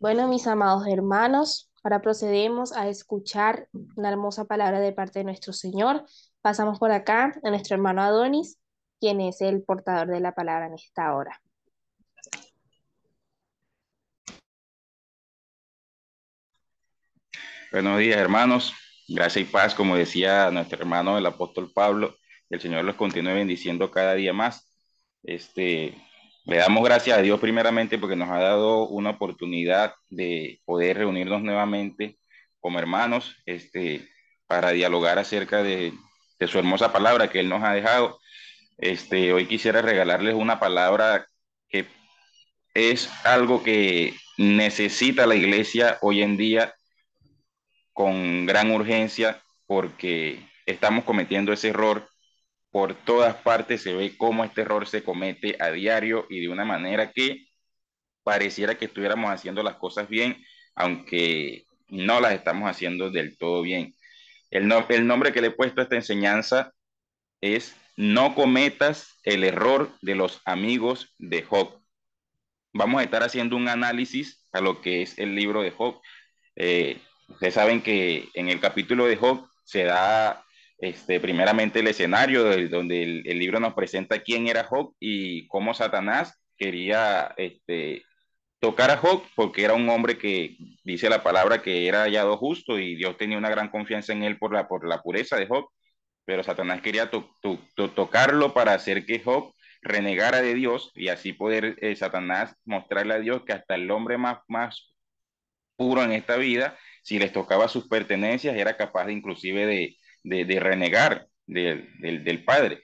Bueno, mis amados hermanos, ahora procedemos a escuchar una hermosa palabra de parte de nuestro Señor. Pasamos por acá a nuestro hermano Adonis, quien es el portador de la palabra en esta hora. Buenos días, hermanos. Gracia y paz, como decía nuestro hermano el apóstol Pablo, que el Señor los continúe bendiciendo cada día más. Este, Le damos gracias a Dios primeramente porque nos ha dado una oportunidad de poder reunirnos nuevamente como hermanos, para dialogar acerca de su hermosa palabra que Él nos ha dejado. Hoy quisiera regalarles una palabra que es algo que necesita la iglesia hoy en día con gran urgencia porque estamos cometiendo ese error. Por todas partes se ve cómo este error se comete a diario y de una manera que pareciera que estuviéramos haciendo las cosas bien, aunque no las estamos haciendo del todo bien. El nombre que le he puesto a esta enseñanza es No cometas el error de los amigos de Job. Vamos a estar haciendo un análisis a lo que es el libro de Job. Ustedes saben que en el capítulo de Job se da primeramente el escenario donde el libro nos presenta quién era Job y cómo Satanás quería tocar a Job porque era un hombre que dice la palabra que era hallado justo y Dios tenía una gran confianza en él por la pureza de Job, pero Satanás quería tocarlo para hacer que Job renegara de Dios y así poder Satanás mostrarle a Dios que hasta el hombre más puro en esta vida, si les tocaba sus pertenencias, era capaz de inclusive de renegar del Padre.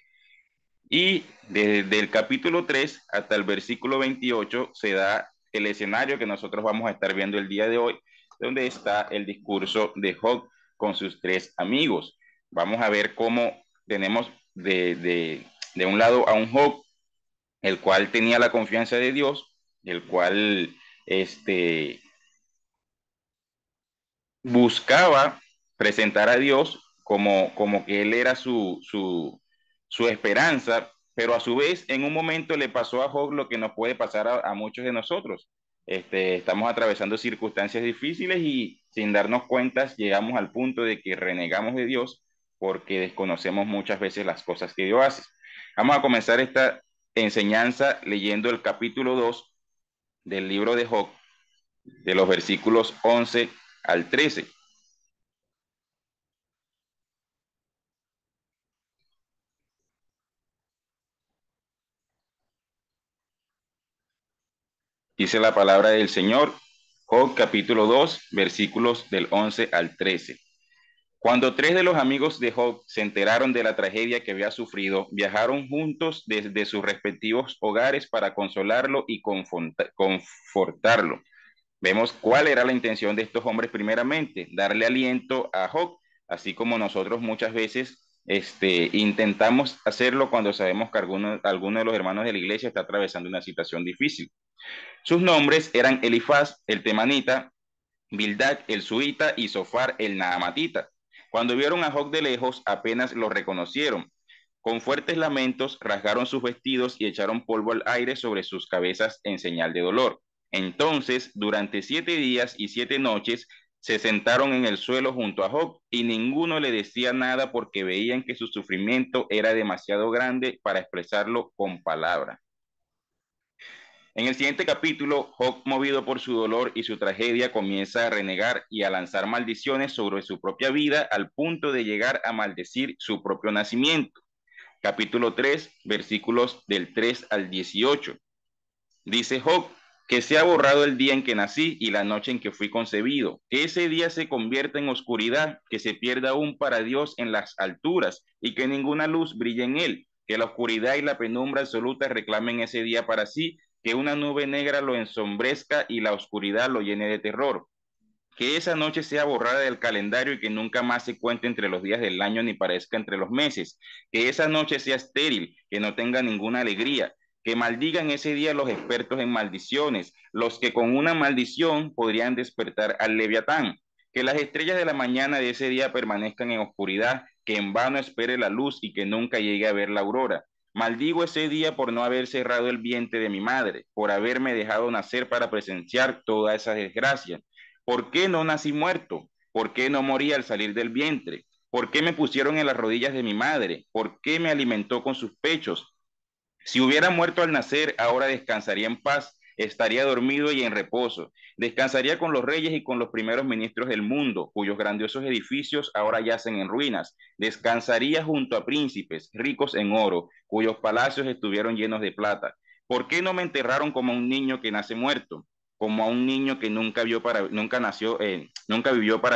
Y desde el capítulo 3 hasta el versículo 28 se da el escenario que nosotros vamos a estar viendo el día de hoy, donde está el discurso de Job con sus tres amigos. Vamos a ver cómo tenemos de un lado a un Job, el cual tenía la confianza de Dios, el cual este, buscaba presentar a Dios como que Él era su esperanza, pero a su vez en un momento le pasó a Job lo que nos puede pasar a muchos de nosotros. Estamos atravesando circunstancias difíciles y sin darnos cuenta llegamos al punto de que renegamos de Dios porque desconocemos muchas veces las cosas que Dios hace. Vamos a comenzar esta enseñanza leyendo el capítulo 2 del libro de Job, de los versículos 11 al 13. Dice la palabra del Señor, Job capítulo 2 versículos del 11 al 13. Cuando tres de los amigos de Job se enteraron de la tragedia que había sufrido, viajaron juntos desde sus respectivos hogares para consolarlo y confortarlo. Vemos cuál era la intención de estos hombres primeramente, darle aliento a Job, así como nosotros muchas veces intentamos hacerlo cuando sabemos que alguno de los hermanos de la iglesia está atravesando una situación difícil. Sus nombres eran Elifaz, el temanita, Bildad, el suita, y Sofar, el naamatita. Cuando vieron a Job de lejos, apenas lo reconocieron. Con fuertes lamentos, rasgaron sus vestidos y echaron polvo al aire sobre sus cabezas en señal de dolor. Entonces, durante 7 días y 7 noches, se sentaron en el suelo junto a Job y ninguno le decía nada porque veían que su sufrimiento era demasiado grande para expresarlo con palabras. En el siguiente capítulo, Job, movido por su dolor y su tragedia, comienza a renegar y a lanzar maldiciones sobre su propia vida al punto de llegar a maldecir su propio nacimiento. Capítulo 3, versículos del 3 al 18. Dice Job, que se ha borrado el día en que nací y la noche en que fui concebido, que ese día se convierta en oscuridad, que se pierda aún para Dios en las alturas y que ninguna luz brille en él, que la oscuridad y la penumbra absoluta reclamen ese día para sí, que una nube negra lo ensombrezca y la oscuridad lo llene de terror. Que esa noche sea borrada del calendario y que nunca más se cuente entre los días del año ni parezca entre los meses. Que esa noche sea estéril, que no tenga ninguna alegría. Que maldigan ese día los expertos en maldiciones, los que con una maldición podrían despertar al Leviatán. Que las estrellas de la mañana de ese día permanezcan en oscuridad, que en vano espere la luz y que nunca llegue a ver la aurora. Maldigo ese día por no haber cerrado el vientre de mi madre, por haberme dejado nacer para presenciar toda esa desgracia. ¿Por qué no nací muerto? ¿Por qué no morí al salir del vientre? ¿Por qué me pusieron en las rodillas de mi madre? ¿Por qué me alimentó con sus pechos? Si hubiera muerto al nacer, ahora descansaría en paz, estaría dormido y en reposo. Descansaría con los reyes y con los primeros ministros del mundo, cuyos grandiosos edificios ahora yacen en ruinas. Descansaría junto a príncipes ricos en oro, cuyos palacios estuvieron llenos de plata. ¿Por qué no me enterraron como a un niño que nace muerto? Como a un niño que nunca vivió para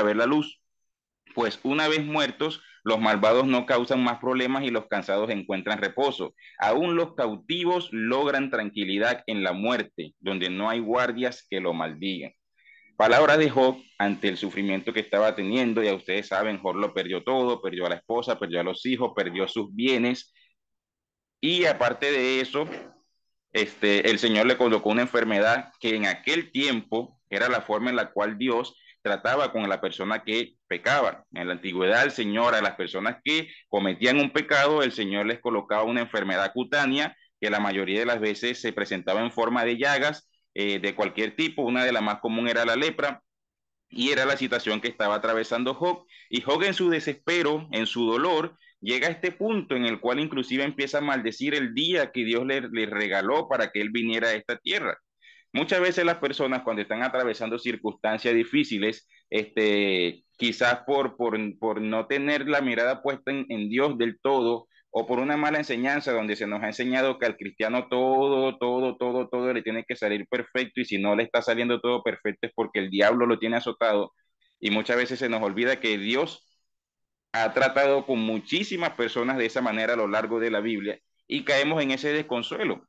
ver la luz. Pues una vez muertos, los malvados no causan más problemas y los cansados encuentran reposo. Aún los cautivos logran tranquilidad en la muerte, donde no hay guardias que lo maldigan. Palabras de Job ante el sufrimiento que estaba teniendo. Ya ustedes saben, Job lo perdió todo, perdió a la esposa, perdió a los hijos, perdió sus bienes. Y aparte de eso, el Señor le colocó una enfermedad que en aquel tiempo era la forma en la cual Dios trataba con la persona que pecaba. En la antigüedad, el Señor a las personas que cometían un pecado, el Señor les colocaba una enfermedad cutánea que la mayoría de las veces se presentaba en forma de llagas de cualquier tipo. Una de las más comunes era la lepra. Y era la situación que estaba atravesando Job. Y Job en su desespero, en su dolor, llega a este punto en el cual inclusive empieza a maldecir el día que Dios le regaló para que él viniera a esta tierra. Muchas veces las personas cuando están atravesando circunstancias difíciles, quizás por no tener la mirada puesta en Dios del todo, o por una mala enseñanza donde se nos ha enseñado que al cristiano todo le tiene que salir perfecto y si no le está saliendo todo perfecto es porque el diablo lo tiene azotado y muchas veces se nos olvida que Dios ha tratado con muchísimas personas de esa manera a lo largo de la Biblia y caemos en ese desconsuelo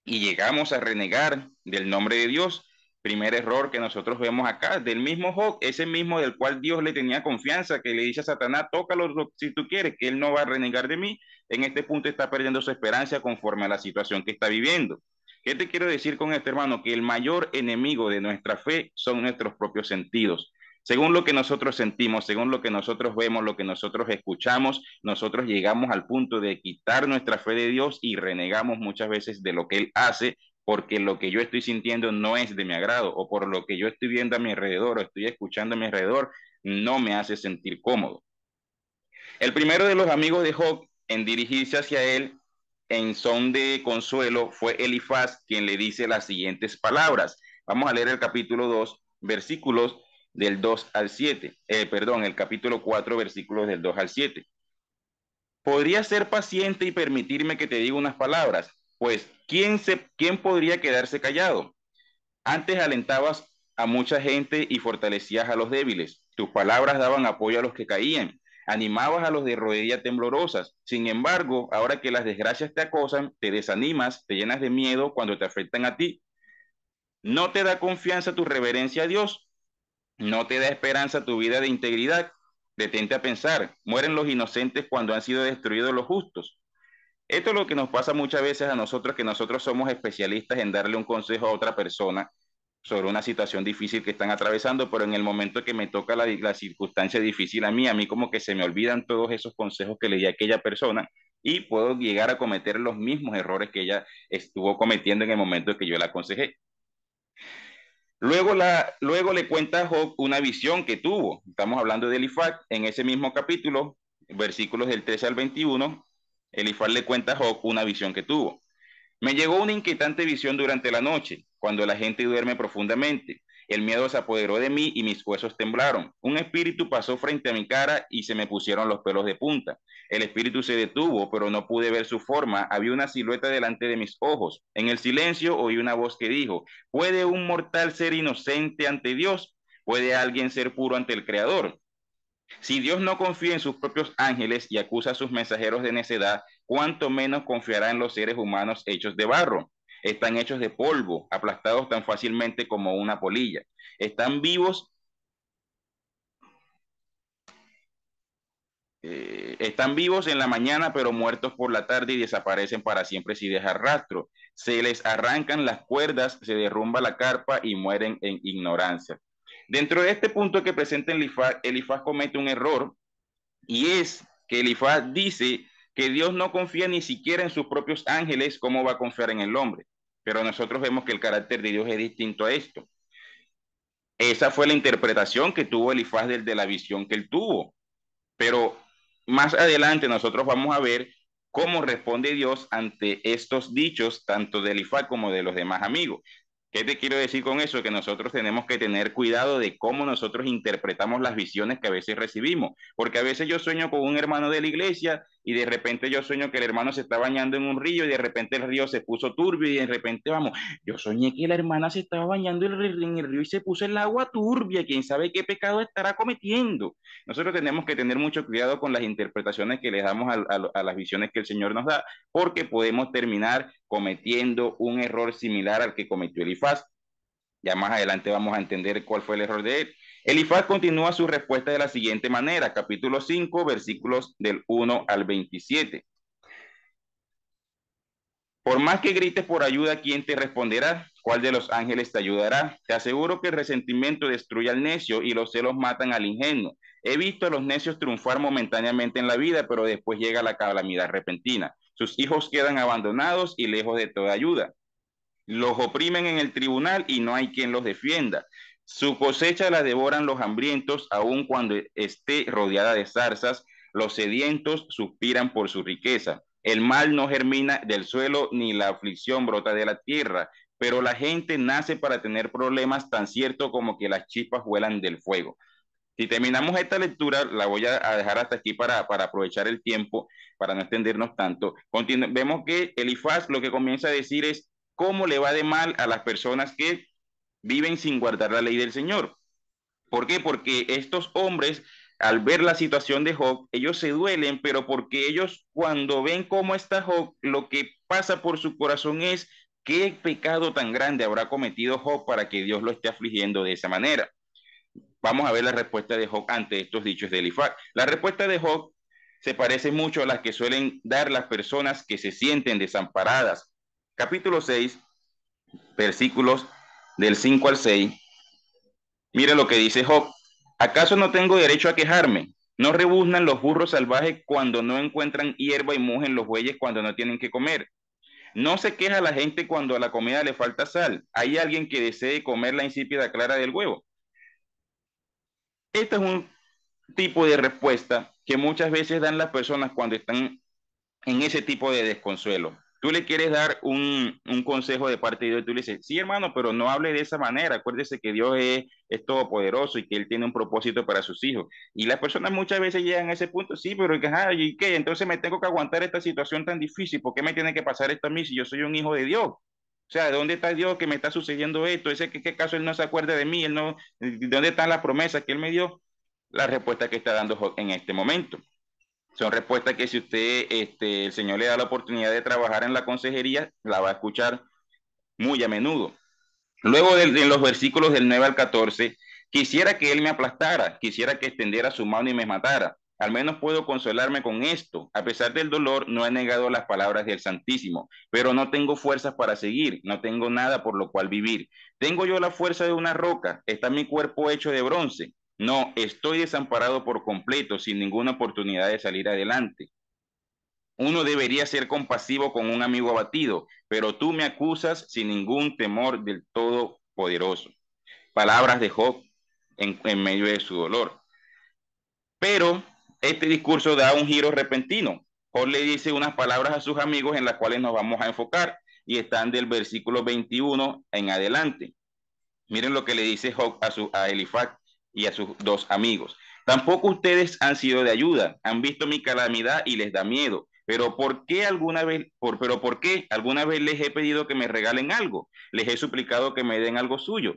y llegamos a renegar del nombre de Dios. Primer error que nosotros vemos acá, del mismo Job, ese mismo del cual Dios le tenía confianza, que le dice a Satanás, tócalo si tú quieres, que él no va a renegar de mí. En este punto está perdiendo su esperanza conforme a la situación que está viviendo. ¿Qué te quiero decir con esto, hermano? Que el mayor enemigo de nuestra fe son nuestros propios sentidos. Según lo que nosotros sentimos, según lo que nosotros vemos, lo que nosotros escuchamos, nosotros llegamos al punto de quitar nuestra fe de Dios y renegamos muchas veces de lo que Él hace porque lo que yo estoy sintiendo no es de mi agrado o por lo que yo estoy viendo a mi alrededor o estoy escuchando a mi alrededor no me hace sentir cómodo. El primero de los amigos de Job en dirigirse hacia él en son de consuelo fue Elifaz, quien le dice las siguientes palabras. Vamos a leer el capítulo 2, versículos del 2 al 7. Perdón, el capítulo 4, versículos del 2 al 7. ¿Podrías ser paciente y permitirme que te diga unas palabras? Pues, ¿quién podría quedarse callado? Antes alentabas a mucha gente y fortalecías a los débiles. Tus palabras daban apoyo a los que caían. Animabas a los de rodillas temblorosas. Sin embargo, ahora que las desgracias te acosan, te desanimas, te llenas de miedo cuando te afectan a ti. No te da confianza tu reverencia a Dios. No te da esperanza tu vida de integridad. Detente a pensar. Mueren los inocentes cuando han sido destruidos los justos. Esto es lo que nos pasa muchas veces a nosotros, que nosotros somos especialistas en darle un consejo a otra persona sobre una situación difícil que están atravesando, pero en el momento que me toca la circunstancia difícil a mí como que se me olvidan todos esos consejos que le di a aquella persona y puedo llegar a cometer los mismos errores que ella estuvo cometiendo en el momento que yo la aconsejé. Luego le cuenta a Job una visión que tuvo. Estamos hablando de Elifaz en ese mismo capítulo, versículos del 13 al 21. Elifaz le cuenta a Job una visión que tuvo. Me llegó una inquietante visión durante la noche, cuando la gente duerme profundamente. El miedo se apoderó de mí y mis huesos temblaron. Un espíritu pasó frente a mi cara y se me pusieron los pelos de punta. El espíritu se detuvo, pero no pude ver su forma. Había una silueta delante de mis ojos. En el silencio oí una voz que dijo, ¿puede un mortal ser inocente ante Dios? ¿Puede alguien ser puro ante el Creador? Si Dios no confía en sus propios ángeles y acusa a sus mensajeros de necedad, ¿cuánto menos confiará en los seres humanos hechos de barro? Están hechos de polvo, aplastados tan fácilmente como una polilla. Están vivos, están vivos en la mañana, pero muertos por la tarde y desaparecen para siempre sin dejar rastro. Se les arrancan las cuerdas, se derrumba la carpa y mueren en ignorancia. Dentro de este punto que presenta Elifaz comete un error y es que Elifaz dice que Dios no confía ni siquiera en sus propios ángeles, ¿cómo va a confiar en el hombre? Pero nosotros vemos que el carácter de Dios es distinto a esto. Esa fue la interpretación que tuvo Elifaz de la visión que él tuvo. Pero más adelante nosotros vamos a ver cómo responde Dios ante estos dichos, tanto de Elifaz como de los demás amigos. ¿Qué te quiero decir con eso? Que nosotros tenemos que tener cuidado de cómo nosotros interpretamos las visiones que a veces recibimos, porque a veces yo sueño con un hermano de la iglesia y de repente yo sueño que el hermano se está bañando en un río y de repente el río se puso turbio y de repente, vamos, yo soñé que la hermana se estaba bañando en el río y se puso el agua turbia, quién sabe qué pecado estará cometiendo. Nosotros tenemos que tener mucho cuidado con las interpretaciones que le damos a las visiones que el Señor nos da, porque podemos terminar cometiendo un error similar al que cometió Elifaz. Ya más adelante vamos a entender cuál fue el error de él. Elifaz continúa su respuesta de la siguiente manera, capítulo 5, versículos del 1 al 27. Por más que grites por ayuda, ¿quién te responderá? ¿Cuál de los ángeles te ayudará? Te aseguro que el resentimiento destruye al necio y los celos matan al ingenuo. He visto a los necios triunfar momentáneamente en la vida, pero después llega la calamidad repentina. Sus hijos quedan abandonados y lejos de toda ayuda. Los oprimen en el tribunal y no hay quien los defienda. Su cosecha la devoran los hambrientos, aun cuando esté rodeada de zarzas. Los sedientos suspiran por su riqueza. El mal no germina del suelo ni la aflicción brota de la tierra, pero la gente nace para tener problemas tan cierto como que las chispas vuelan del fuego. Si terminamos esta lectura, la voy a dejar hasta aquí para aprovechar el tiempo, para no extendernos tanto. Vemos que Elifaz lo que comienza a decir es cómo le va de mal a las personas que viven sin guardar la ley del Señor. ¿Por qué? Porque estos hombres, al ver la situación de Job, ellos se duelen, pero porque ellos cuando ven cómo está Job, lo que pasa por su corazón es qué pecado tan grande habrá cometido Job para que Dios lo esté afligiendo de esa manera. Vamos a ver la respuesta de Job ante estos dichos de Elifaz. La respuesta de Job se parece mucho a las que suelen dar las personas que se sienten desamparadas. Capítulo 6, versículos del 5 al 6. Mire lo que dice Job. ¿Acaso no tengo derecho a quejarme? ¿No rebuznan los burros salvajes cuando no encuentran hierba y mugen los bueyes cuando no tienen que comer? ¿No se queja la gente cuando a la comida le falta sal? ¿Hay alguien que desee comer la insípida clara del huevo? Este es un tipo de respuesta que muchas veces dan las personas cuando están en ese tipo de desconsuelo. Tú le quieres dar un consejo de parte de Dios y tú le dices, sí hermano, pero no hable de esa manera, acuérdese que Dios es todopoderoso y que Él tiene un propósito para sus hijos. Y las personas muchas veces llegan a ese punto, sí, pero ajá, ¿y qué? Entonces me tengo que aguantar esta situación tan difícil, ¿por qué me tiene que pasar esto a mí si yo soy un hijo de Dios? O sea, ¿de dónde está Dios que me está sucediendo esto? ¿Ese qué caso Él no se acuerda de mí? Él no, ¿de dónde están las promesas que Él me dio? La respuesta que está dando en este momento. Son respuestas que si usted, el Señor le da la oportunidad de trabajar en la consejería, la va a escuchar muy a menudo. Luego de los versículos del 9 al 14, quisiera que Él me aplastara, quisiera que extendiera su mano y me matara. Al menos puedo consolarme con esto. A pesar del dolor, no he negado las palabras del Santísimo, pero no tengo fuerzas para seguir, no tengo nada por lo cual vivir. Tengo yo la fuerza de una roca, está mi cuerpo hecho de bronce. No, estoy desamparado por completo, sin ninguna oportunidad de salir adelante. Uno debería ser compasivo con un amigo abatido, pero tú me acusas sin ningún temor del Todopoderoso. Palabras de Job en medio de su dolor. Pero este discurso da un giro repentino. Job le dice unas palabras a sus amigos en las cuales nos vamos a enfocar y están del versículo 21 en adelante. Miren lo que le dice Job a Elifaz y a sus dos amigos. Tampoco ustedes han sido de ayuda, han visto mi calamidad y les da miedo. ¿Por qué alguna vez les he pedido que me regalen algo? Les he suplicado que me den algo suyo.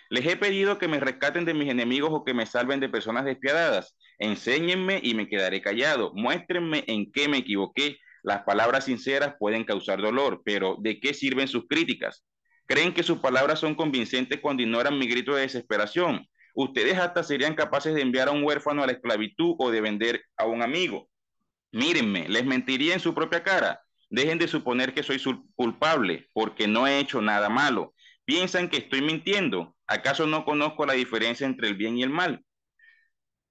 Les he pedido que me rescaten de mis enemigos o que me salven de personas despiadadas. Enséñenme y me quedaré callado. Muéstrenme en qué me equivoqué. Las palabras sinceras pueden causar dolor, pero ¿de qué sirven sus críticas? ¿Creen que sus palabras son convincentes cuando ignoran mi grito de desesperación? Ustedes hasta serían capaces de enviar a un huérfano a la esclavitud o de vender a un amigo. Mírenme, les mentiría en su propia cara. Dejen de suponer que soy culpable porque no he hecho nada malo. ¿Piensan que estoy mintiendo? ¿Acaso no conozco la diferencia entre el bien y el mal?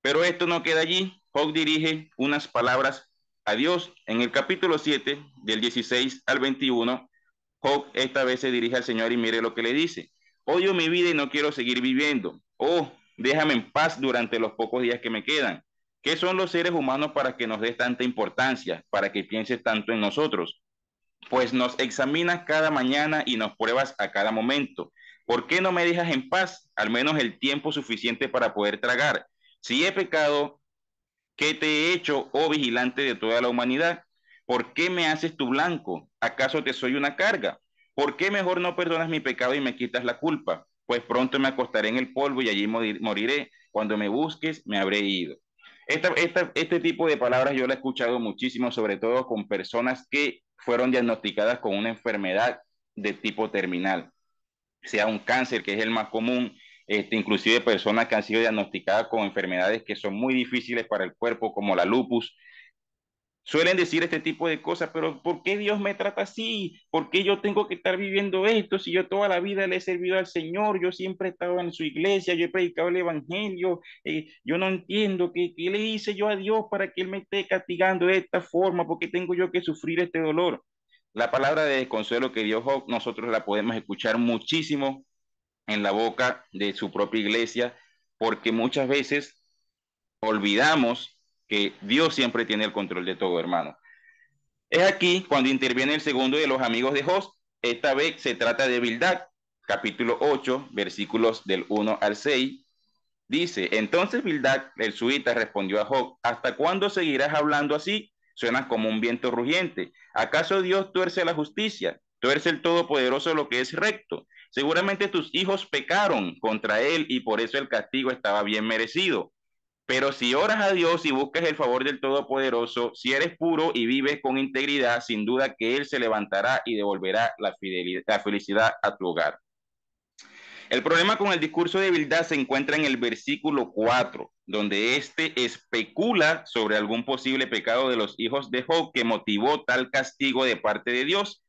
Pero esto no queda allí. Job dirige unas palabras a Dios. En el capítulo 7, del 16 al 21, Job esta vez se dirige al Señor y mire lo que le dice. Odio mi vida y no quiero seguir viviendo. Oh, déjame en paz durante los pocos días que me quedan. ¿Qué son los seres humanos para que nos des tanta importancia, para que pienses tanto en nosotros? Pues nos examinas cada mañana y nos pruebas a cada momento. ¿Por qué no me dejas en paz al menos el tiempo suficiente para poder tragar? Si he pecado, ¿qué te he hecho, oh vigilante de toda la humanidad? ¿Por qué me haces tu blanco? ¿Acaso te soy una carga? ¿Por qué mejor no perdonas mi pecado y me quitas la culpa? Pues pronto me acostaré en el polvo y allí moriré. Cuando me busques, me habré ido. Este tipo de palabras yo la he escuchado muchísimo, sobre todo con personas que fueron diagnosticadas con una enfermedad de tipo terminal, sea un cáncer, que es el más común, inclusive personas que han sido diagnosticadas con enfermedades que son muy difíciles para el cuerpo, como la lupus. Suelen decir este tipo de cosas, pero ¿por qué Dios me trata así? ¿Por qué yo tengo que estar viviendo esto si yo toda la vida le he servido al Señor? Yo siempre he estado en su iglesia, yo he predicado el Evangelio, yo no entiendo qué le hice yo a Dios para que Él me esté castigando de esta forma, ¿por qué tengo yo que sufrir este dolor? La palabra de desconsuelo que dio Job, nosotros la podemos escuchar muchísimo en la boca de su propia iglesia, porque muchas veces olvidamos que Dios siempre tiene el control de todo, hermano. Es aquí cuando interviene el segundo de los amigos de Job. Esta vez se trata de Bildad, capítulo 8, versículos del 1 al 6. Dice, entonces Bildad, el suita, respondió a Job, ¿hasta cuándo seguirás hablando así? Suenas como un viento rugiente. ¿Acaso Dios tuerce la justicia? ¿Tuerce el Todopoderoso lo que es recto? Seguramente tus hijos pecaron contra él y por eso el castigo estaba bien merecido. Pero si oras a Dios y buscas el favor del Todopoderoso, si eres puro y vives con integridad, sin duda que Él se levantará y devolverá la felicidad a tu hogar. El problema con el discurso de Bildad se encuentra en el versículo 4, donde éste especula sobre algún posible pecado de los hijos de Job que motivó tal castigo de parte de Dios.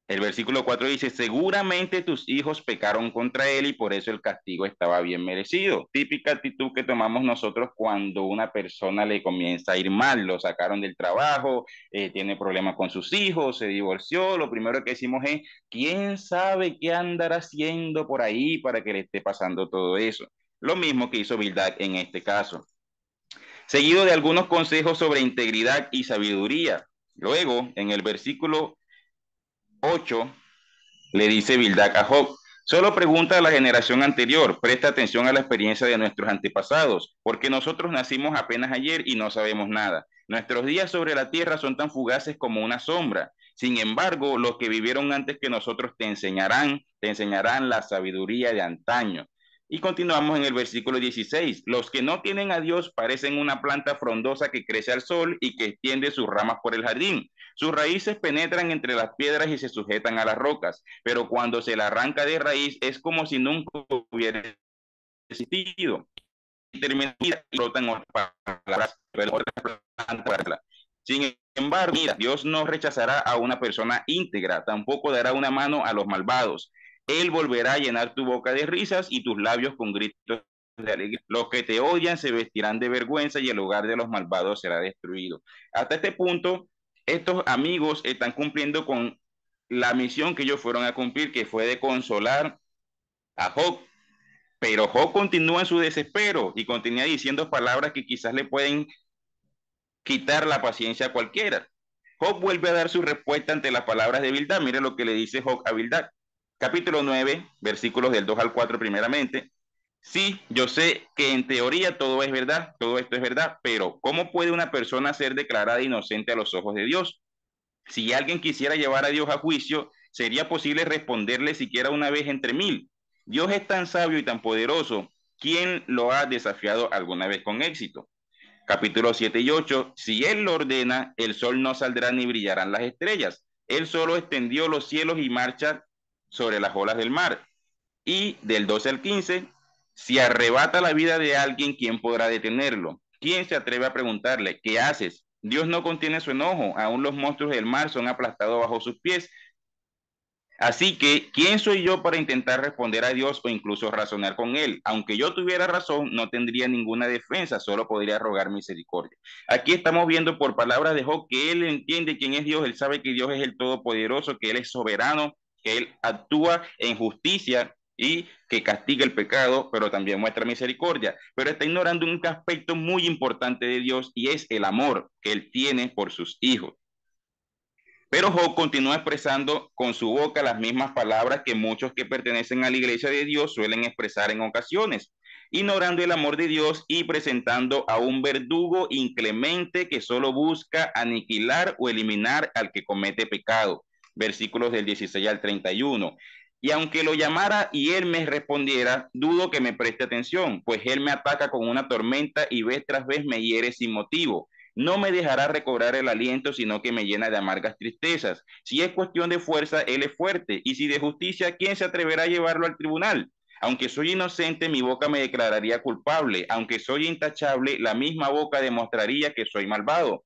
El versículo 4 dice, seguramente tus hijos pecaron contra él y por eso el castigo estaba bien merecido. Típica actitud que tomamos nosotros cuando una persona le comienza a ir mal, lo sacaron del trabajo, tiene problemas con sus hijos, se divorció, lo primero que decimos es, ¿quién sabe qué andará haciendo por ahí para que le esté pasando todo eso? Lo mismo que hizo Bildad en este caso. Seguido de algunos consejos sobre integridad y sabiduría. Luego, en el versículo 8, le dice Bildad a Job, solo pregunta a la generación anterior, presta atención a la experiencia de nuestros antepasados, porque nosotros nacimos apenas ayer y no sabemos nada. Nuestros días sobre la tierra son tan fugaces como una sombra. Sin embargo, los que vivieron antes que nosotros te enseñarán la sabiduría de antaño. Y continuamos en el versículo 16. Los que no tienen a Dios parecen una planta frondosa que crece al sol y que extiende sus ramas por el jardín. Sus raíces penetran entre las piedras y se sujetan a las rocas, pero cuando se la arranca de raíz es como si nunca hubiera existido. Y brotan otras palabras, pero otras plantas. Sin embargo, mira, Dios no rechazará a una persona íntegra, tampoco dará una mano a los malvados. Él volverá a llenar tu boca de risas y tus labios con gritos de alegría. Los que te odian se vestirán de vergüenza y el hogar de los malvados será destruido. Hasta este punto, estos amigos están cumpliendo con la misión que ellos fueron a cumplir, que fue de consolar a Job. Pero Job continúa en su desespero y continúa diciendo palabras que quizás le pueden quitar la paciencia a cualquiera. Job vuelve a dar su respuesta ante las palabras de Bildad. Mire lo que le dice Job a Bildad. Capítulo 9, versículos del 2 al 4 primeramente. Sí, yo sé que en teoría todo es verdad, todo esto es verdad, pero ¿cómo puede una persona ser declarada inocente a los ojos de Dios? Si alguien quisiera llevar a Dios a juicio, ¿sería posible responderle siquiera una vez entre mil? Dios es tan sabio y tan poderoso. ¿Quién lo ha desafiado alguna vez con éxito? Capítulo 7 y 8. Si Él lo ordena, el sol no saldrá ni brillarán las estrellas. Él solo extendió los cielos y marcha sobre las olas del mar. Y del 12 al 15, si arrebata la vida de alguien, ¿quién podrá detenerlo? ¿Quién se atreve a preguntarle, ¿qué haces? Dios no contiene su enojo, aún los monstruos del mar son aplastados bajo sus pies. Así que, ¿quién soy yo para intentar responder a Dios o incluso razonar con Él? Aunque yo tuviera razón, no tendría ninguna defensa, solo podría rogar misericordia. Aquí estamos viendo por palabras de Job que él entiende quién es Dios, él sabe que Dios es el Todopoderoso, que Él es soberano, que Él actúa en justicia y que castiga el pecado, pero también muestra misericordia. Pero está ignorando un aspecto muy importante de Dios y es el amor que Él tiene por sus hijos. Pero Job continúa expresando con su boca las mismas palabras que muchos que pertenecen a la iglesia de Dios suelen expresar en ocasiones, ignorando el amor de Dios y presentando a un verdugo inclemente que solo busca aniquilar o eliminar al que comete pecado. Versículos del 16 al 31. Y aunque lo llamara y él me respondiera, dudo que me preste atención, pues él me ataca con una tormenta y vez tras vez me hiere sin motivo. No me dejará recobrar el aliento, sino que me llena de amargas tristezas. Si es cuestión de fuerza, él es fuerte, y si de justicia, ¿quién se atreverá a llevarlo al tribunal? Aunque soy inocente, mi boca me declararía culpable. Aunque soy intachable, la misma boca demostraría que soy malvado.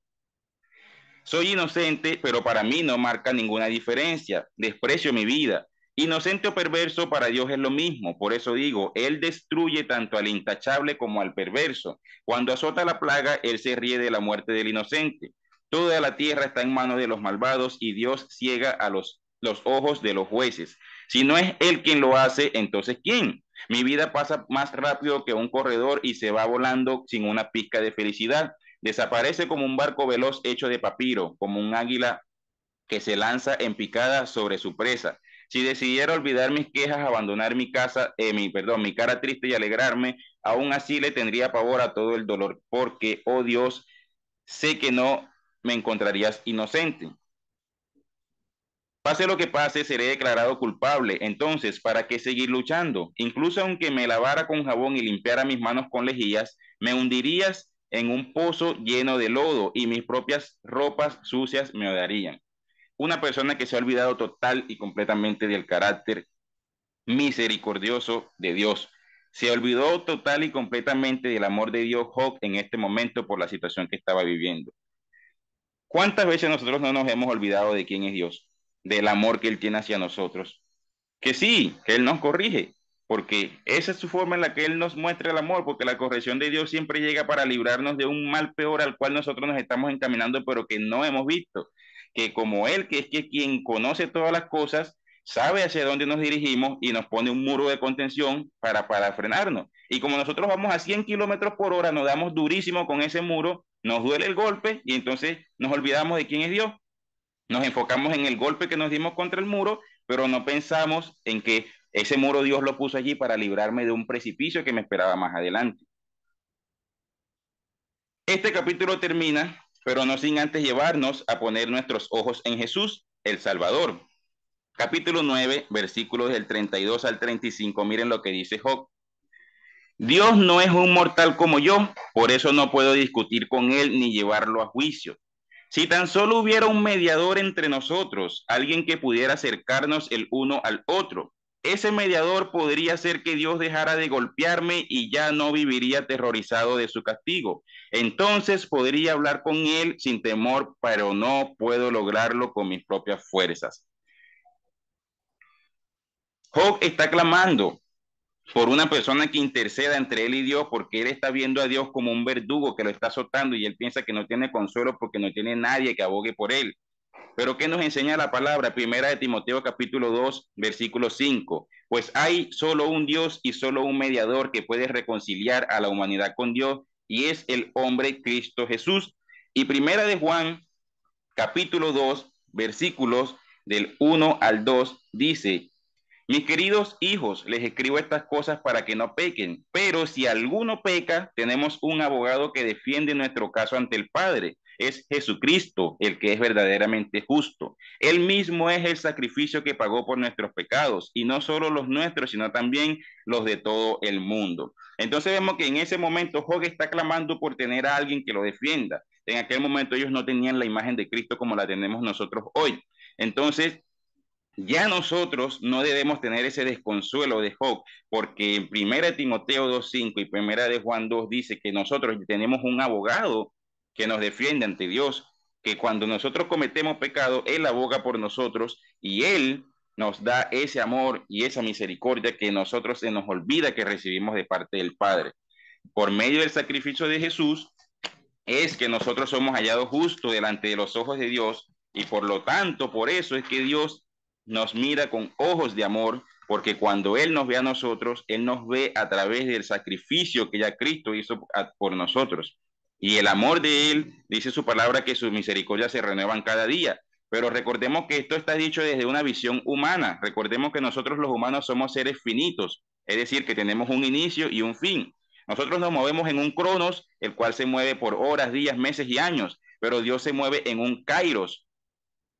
Soy inocente, pero para mí no marca ninguna diferencia. Desprecio mi vida. Inocente o perverso para Dios es lo mismo. Por eso digo, Él destruye tanto al intachable como al perverso. Cuando azota la plaga, Él se ríe de la muerte del inocente. Toda la tierra está en manos de los malvados y Dios ciega a los ojos de los jueces. Si no es Él quien lo hace, entonces ¿quién? Mi vida pasa más rápido que un corredor y se va volando sin una pizca de felicidad. Desaparece como un barco veloz hecho de papiro, como un águila que se lanza en picada sobre su presa. Si decidiera olvidar mis quejas, abandonar mi casa, mi cara triste y alegrarme, aún así le tendría pavor a todo el dolor, porque, oh Dios, sé que no me encontrarías inocente. Pase lo que pase, seré declarado culpable. Entonces, ¿para qué seguir luchando? Incluso aunque me lavara con jabón y limpiara mis manos con lejías, me hundirías en un pozo lleno de lodo y mis propias ropas sucias me odiarían. Una persona que se ha olvidado total y completamente del carácter misericordioso de Dios. Se olvidó total y completamente del amor de Dios Job en este momento por la situación que estaba viviendo. ¿Cuántas veces nosotros no nos hemos olvidado de quién es Dios, del amor que Él tiene hacia nosotros? Que sí, que Él nos corrige, porque esa es su forma en la que Él nos muestra el amor, porque la corrección de Dios siempre llega para librarnos de un mal peor al cual nosotros nos estamos encaminando, pero que no hemos visto. Que como Él, que es que quien conoce todas las cosas, sabe hacia dónde nos dirigimos y nos pone un muro de contención para frenarnos. Y como nosotros vamos a 100 kilómetros por hora, nos damos durísimo con ese muro, nos duele el golpe y entonces nos olvidamos de quién es Dios. Nos enfocamos en el golpe que nos dimos contra el muro, pero no pensamos en que ese muro Dios lo puso allí para librarme de un precipicio que me esperaba más adelante. Este capítulo termina, pero no sin antes llevarnos a poner nuestros ojos en Jesús, el Salvador. Capítulo 9, versículos del 32 al 35. Miren lo que dice Job. Dios no es un mortal como yo, por eso no puedo discutir con él ni llevarlo a juicio. Si tan solo hubiera un mediador entre nosotros, alguien que pudiera acercarnos el uno al otro, ese mediador podría hacer que Dios dejara de golpearme y ya no viviría aterrorizado de su castigo. Entonces podría hablar con él sin temor, pero no puedo lograrlo con mis propias fuerzas. Job está clamando por una persona que interceda entre él y Dios, porque él está viendo a Dios como un verdugo que lo está azotando y él piensa que no tiene consuelo porque no tiene nadie que abogue por él. Pero ¿qué nos enseña la palabra? Primera de Timoteo capítulo 2, versículo 5. Pues hay solo un Dios y solo un mediador que puede reconciliar a la humanidad con Dios y es el hombre Cristo Jesús. Y primera de Juan capítulo 2, versículos del 1 al 2 dice, mis queridos hijos, les escribo estas cosas para que no pequen, pero si alguno peca, tenemos un abogado que defiende nuestro caso ante el Padre. Es Jesucristo el que es verdaderamente justo. Él mismo es el sacrificio que pagó por nuestros pecados, y no solo los nuestros, sino también los de todo el mundo. Entonces vemos que en ese momento Job está clamando por tener a alguien que lo defienda. En aquel momento ellos no tenían la imagen de Cristo como la tenemos nosotros hoy. Entonces, ya nosotros no debemos tener ese desconsuelo de Job, porque en 1 Timoteo 2:5 y 1 de Juan 2 dice que nosotros tenemos un abogado que nos defiende ante Dios, que cuando nosotros cometemos pecado, Él aboga por nosotros y Él nos da ese amor y esa misericordia que nosotros se nos olvida que recibimos de parte del Padre. Por medio del sacrificio de Jesús es que nosotros somos hallados justos delante de los ojos de Dios y por lo tanto, por eso es que Dios nos mira con ojos de amor, porque cuando Él nos ve a nosotros, Él nos ve a través del sacrificio que ya Cristo hizo por nosotros. Y el amor de Él, dice su palabra, que sus misericordias se renuevan cada día. Pero recordemos que esto está dicho desde una visión humana. Recordemos que nosotros los humanos somos seres finitos, es decir, que tenemos un inicio y un fin. Nosotros nos movemos en un cronos, el cual se mueve por horas, días, meses y años, pero Dios se mueve en un kairos.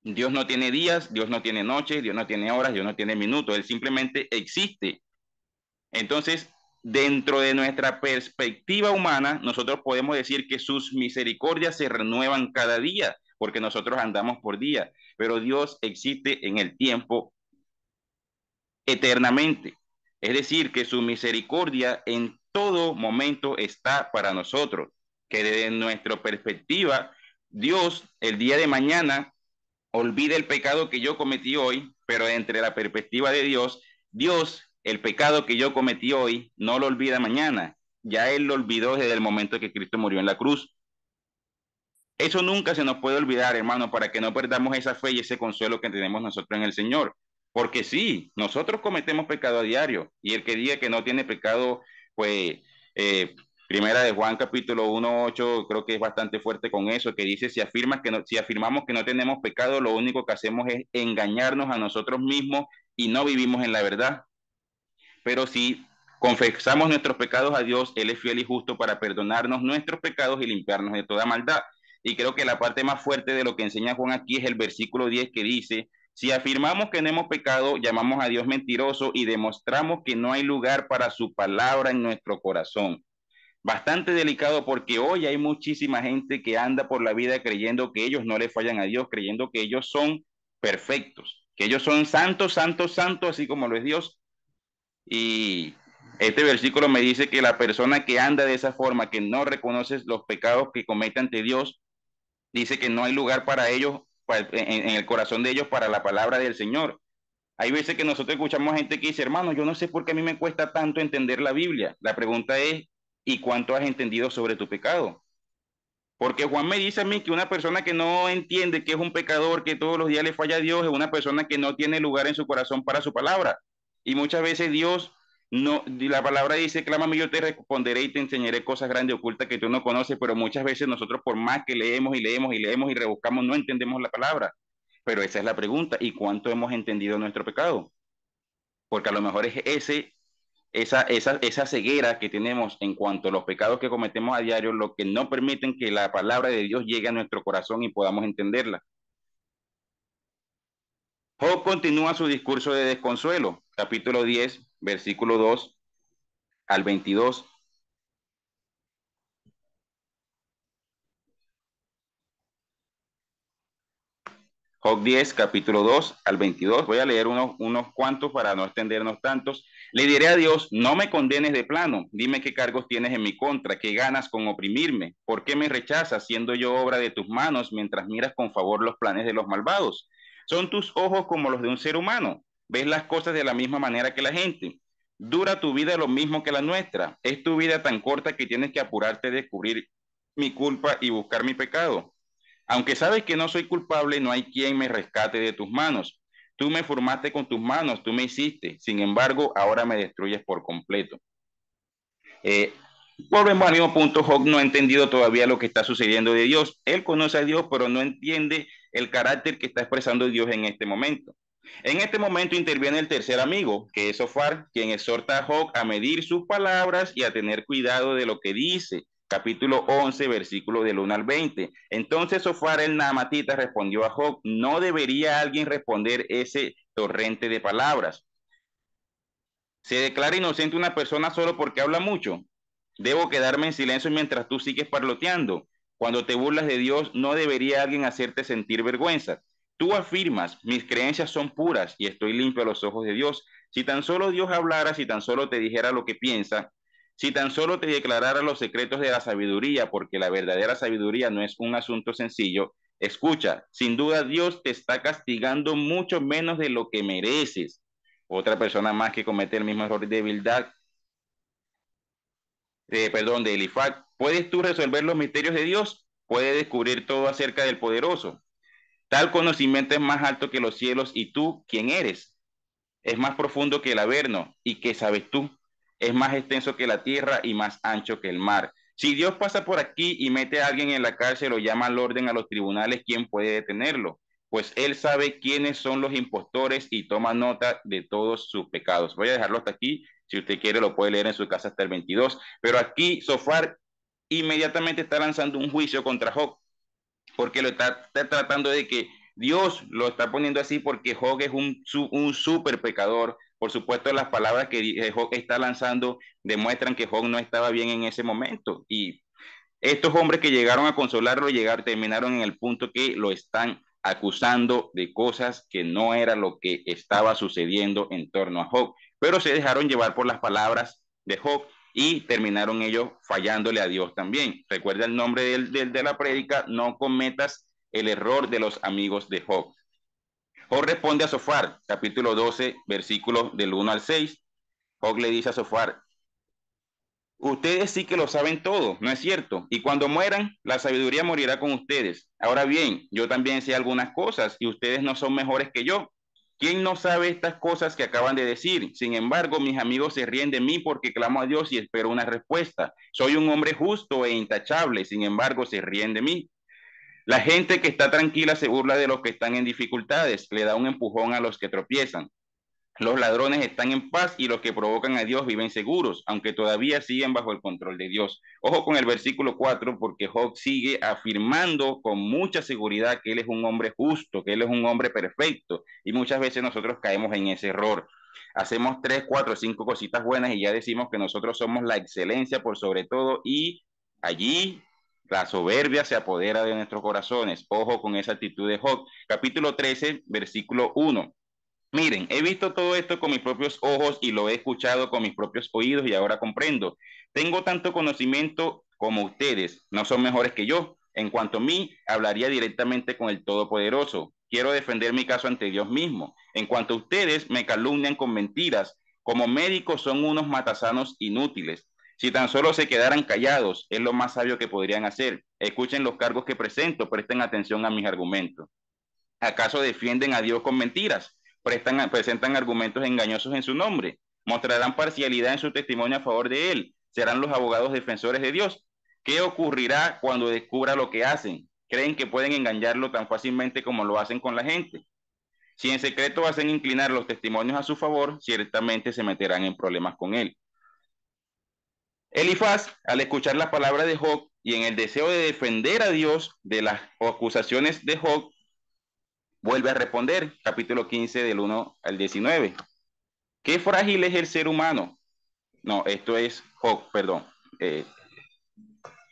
Dios no tiene días, Dios no tiene noches, Dios no tiene horas, Dios no tiene minutos, Él simplemente existe. Entonces, dentro de nuestra perspectiva humana, nosotros podemos decir que sus misericordias se renuevan cada día, porque nosotros andamos por día, pero Dios existe en el tiempo eternamente. Es decir, que su misericordia en todo momento está para nosotros, que desde nuestra perspectiva, Dios el día de mañana olvida el pecado que yo cometí hoy, pero entre la perspectiva de Dios, Dios, el pecado que yo cometí hoy, no lo olvida mañana. Ya Él lo olvidó desde el momento que Cristo murió en la cruz. Eso nunca se nos puede olvidar, hermano, para que no perdamos esa fe y ese consuelo que tenemos nosotros en el Señor. Porque sí, nosotros cometemos pecado a diario y el que diga que no tiene pecado, pues Primera de Juan capítulo 1:8 creo que es bastante fuerte con eso, que dice, si afirmamos que no tenemos pecado, lo único que hacemos es engañarnos a nosotros mismos y no vivimos en la verdad. Pero si confesamos nuestros pecados a Dios, Él es fiel y justo para perdonarnos nuestros pecados y limpiarnos de toda maldad. Y creo que la parte más fuerte de lo que enseña Juan aquí es el versículo 10 que dice, si afirmamos que no hemos pecado, llamamos a Dios mentiroso y demostramos que no hay lugar para su palabra en nuestro corazón. Bastante delicado porque hoy hay muchísima gente que anda por la vida creyendo que ellos no le fallan a Dios, creyendo que ellos son perfectos, que ellos son santos, santos, santos, así como lo es Dios. Y este versículo me dice que la persona que anda de esa forma, que no reconoce los pecados que comete ante Dios, dice que no hay lugar para ellos, en el corazón de ellos, para la palabra del Señor. Hay veces que nosotros escuchamos a gente que dice, hermano, yo no sé por qué a mí me cuesta tanto entender la Biblia. La pregunta es, ¿y cuánto has entendido sobre tu pecado? Porque Juan me dice a mí que una persona que no entiende que es un pecador, que todos los días le falla a Dios, es una persona que no tiene lugar en su corazón para su palabra. Y muchas veces Dios no, la palabra dice, clámame, yo te responderé y te enseñaré cosas grandes ocultas que tú no conoces, pero muchas veces nosotros por más que leemos y leemos y leemos y rebuscamos, no entendemos la palabra. Pero esa es la pregunta, ¿y cuánto hemos entendido nuestro pecado? Porque a lo mejor es esa ceguera que tenemos en cuanto a los pecados que cometemos a diario, lo que no permiten que la palabra de Dios llegue a nuestro corazón y podamos entenderla. Job continúa su discurso de desconsuelo, capítulo 10, versículo 2 al 22. Job 10, capítulo 2 al 22. Voy a leer unos cuantos para no extendernos tantos. Le diré a Dios, no me condenes de plano. Dime qué cargos tienes en mi contra, qué ganas con oprimirme. ¿Por qué me rechazas siendo yo obra de tus manos mientras miras con favor los planes de los malvados? Son tus ojos como los de un ser humano. Ves las cosas de la misma manera que la gente. Dura tu vida lo mismo que la nuestra. Es tu vida tan corta que tienes que apurarte a descubrir mi culpa y buscar mi pecado. Aunque sabes que no soy culpable, no hay quien me rescate de tus manos. Tú me formaste con tus manos, tú me hiciste. Sin embargo, ahora me destruyes por completo. Eh, Volvemos al mismo punto. Job no ha entendido todavía lo que está sucediendo de Dios. Él conoce a Dios, pero no entiende el carácter que está expresando Dios en este momento. En este momento interviene el tercer amigo, que es Sofar, quien exhorta a Job a medir sus palabras y a tener cuidado de lo que dice. Capítulo 11, versículo del 1 al 20. Entonces Sofar el Naamatita respondió a Job, ¿no debería alguien responder ese torrente de palabras? ¿Se declara inocente una persona solo porque habla mucho? ¿Debo quedarme en silencio mientras tú sigues parloteando? Cuando te burlas de Dios, ¿no debería alguien hacerte sentir vergüenza? Tú afirmas, mis creencias son puras y estoy limpio a los ojos de Dios. Si tan solo Dios hablara, si tan solo te dijera lo que piensa, si tan solo te declarara los secretos de la sabiduría, porque la verdadera sabiduría no es un asunto sencillo, Escucha, sin duda Dios te está castigando mucho menos de lo que mereces. Otra persona más que comete el mismo error de Bildad, de Elifaz. ¿Puedes tú resolver los misterios de Dios? ¿Puedes descubrir todo acerca del poderoso? Tal conocimiento es más alto que los cielos y tú, ¿quién eres? Es más profundo que el Averno. ¿Y qué sabes tú? Es más extenso que la tierra y más ancho que el mar. Si Dios pasa por aquí y mete a alguien en la cárcel o llama al orden a los tribunales, ¿quién puede detenerlo? Pues Él sabe quiénes son los impostores y toma nota de todos sus pecados. Voy a dejarlo hasta aquí. Si usted quiere, lo puede leer en su casa hasta el 22. Pero aquí Sofar inmediatamente está lanzando un juicio contra Job porque lo está tratando de que Dios lo está poniendo así porque Job es un súper pecador. Por supuesto, las palabras que Job está lanzando demuestran que Job no estaba bien en ese momento. Y estos hombres que llegaron a consolarlo terminaron en el punto que lo están acusando de cosas que no era lo que estaba sucediendo en torno a Job, pero se dejaron llevar por las palabras de Job y terminaron ellos fallándole a Dios también. Recuerda el nombre de la prédica: no cometas el error de los amigos de Job. Job responde a Sofar, capítulo 12, versículos del 1 al 6. Job le dice a Sofar: ustedes sí que lo saben todo, ¿no es cierto? Y cuando mueran, la sabiduría morirá con ustedes. Ahora bien, yo también sé algunas cosas y ustedes no son mejores que yo. ¿Quién no sabe estas cosas que acaban de decir? Sin embargo, mis amigos se ríen de mí porque clamo a Dios y espero una respuesta. Soy un hombre justo e intachable, sin embargo, se ríen de mí. La gente que está tranquila se burla de los que están en dificultades, le da un empujón a los que tropiezan. Los ladrones están en paz y los que provocan a Dios viven seguros, aunque todavía siguen bajo el control de Dios. Ojo con el versículo 4, porque Job sigue afirmando con mucha seguridad que él es un hombre justo, que él es un hombre perfecto, y muchas veces nosotros caemos en ese error. Hacemos 3, 4, 5 cositas buenas y ya decimos que nosotros somos la excelencia por sobre todo, y allí la soberbia se apodera de nuestros corazones. Ojo con esa actitud de Job. Capítulo 13, versículo 1. Miren, he visto todo esto con mis propios ojos y lo he escuchado con mis propios oídos y ahora comprendo. Tengo tanto conocimiento como ustedes, no son mejores que yo. En cuanto a mí, hablaría directamente con el Todopoderoso. Quiero defender mi caso ante Dios mismo. En cuanto a ustedes, me calumnian con mentiras. Como médicos son unos matasanos inútiles. Si tan solo se quedaran callados, es lo más sabio que podrían hacer. Escuchen los cargos que presento, presten atención a mis argumentos. ¿Acaso defienden a Dios con mentiras? Presentan argumentos engañosos en su nombre. Mostrarán parcialidad en su testimonio a favor de él. Serán los abogados defensores de Dios. ¿Qué ocurrirá cuando descubra lo que hacen? ¿Creen que pueden engañarlo tan fácilmente como lo hacen con la gente? Si en secreto hacen inclinar los testimonios a su favor, ciertamente se meterán en problemas con él. Elifaz, al escuchar la palabra de Job y en el deseo de defender a Dios de las acusaciones de Job, vuelve a responder, capítulo 15 del 1 al 19. Qué frágil es el ser humano. No, esto es Job, perdón. Eh,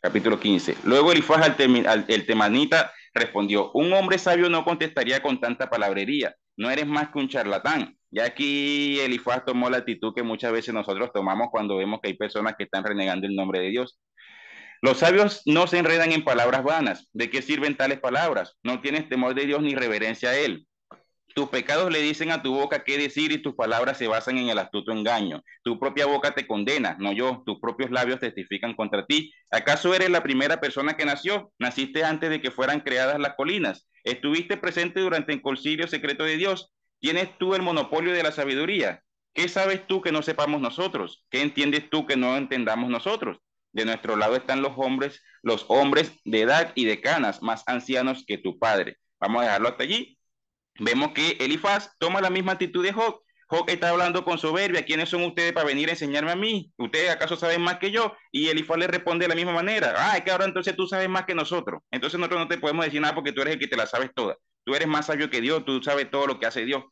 Capítulo 15. Luego Elifaz el temanita respondió: un hombre sabio no contestaría con tanta palabrería. No eres más que un charlatán. Ya aquí Elifaz tomó la actitud que muchas veces nosotros tomamos cuando vemos que hay personas que están renegando el nombre de Dios. Los sabios no se enredan en palabras vanas. ¿De qué sirven tales palabras? No tienes temor de Dios ni reverencia a Él. Tus pecados le dicen a tu boca qué decir y tus palabras se basan en el astuto engaño. Tu propia boca te condena, no yo. Tus propios labios testifican contra ti. ¿Acaso eres la primera persona que nació? ¿Naciste antes de que fueran creadas las colinas? ¿Estuviste presente durante el concilio secreto de Dios? ¿Tienes tú el monopolio de la sabiduría? ¿Qué sabes tú que no sepamos nosotros? ¿Qué entiendes tú que no entendamos nosotros? De nuestro lado están los hombres de edad y de canas, más ancianos que tu padre. Vamos a dejarlo hasta allí. Vemos que Elifaz toma la misma actitud de Job. Job está hablando con soberbia. ¿Quiénes son ustedes para venir a enseñarme a mí? ¿Ustedes acaso saben más que yo? Y Elifaz le responde de la misma manera: ah, es que ahora entonces tú sabes más que nosotros. Entonces nosotros no te podemos decir nada porque tú eres el que te la sabes toda. Tú eres más sabio que Dios, tú sabes todo lo que hace Dios.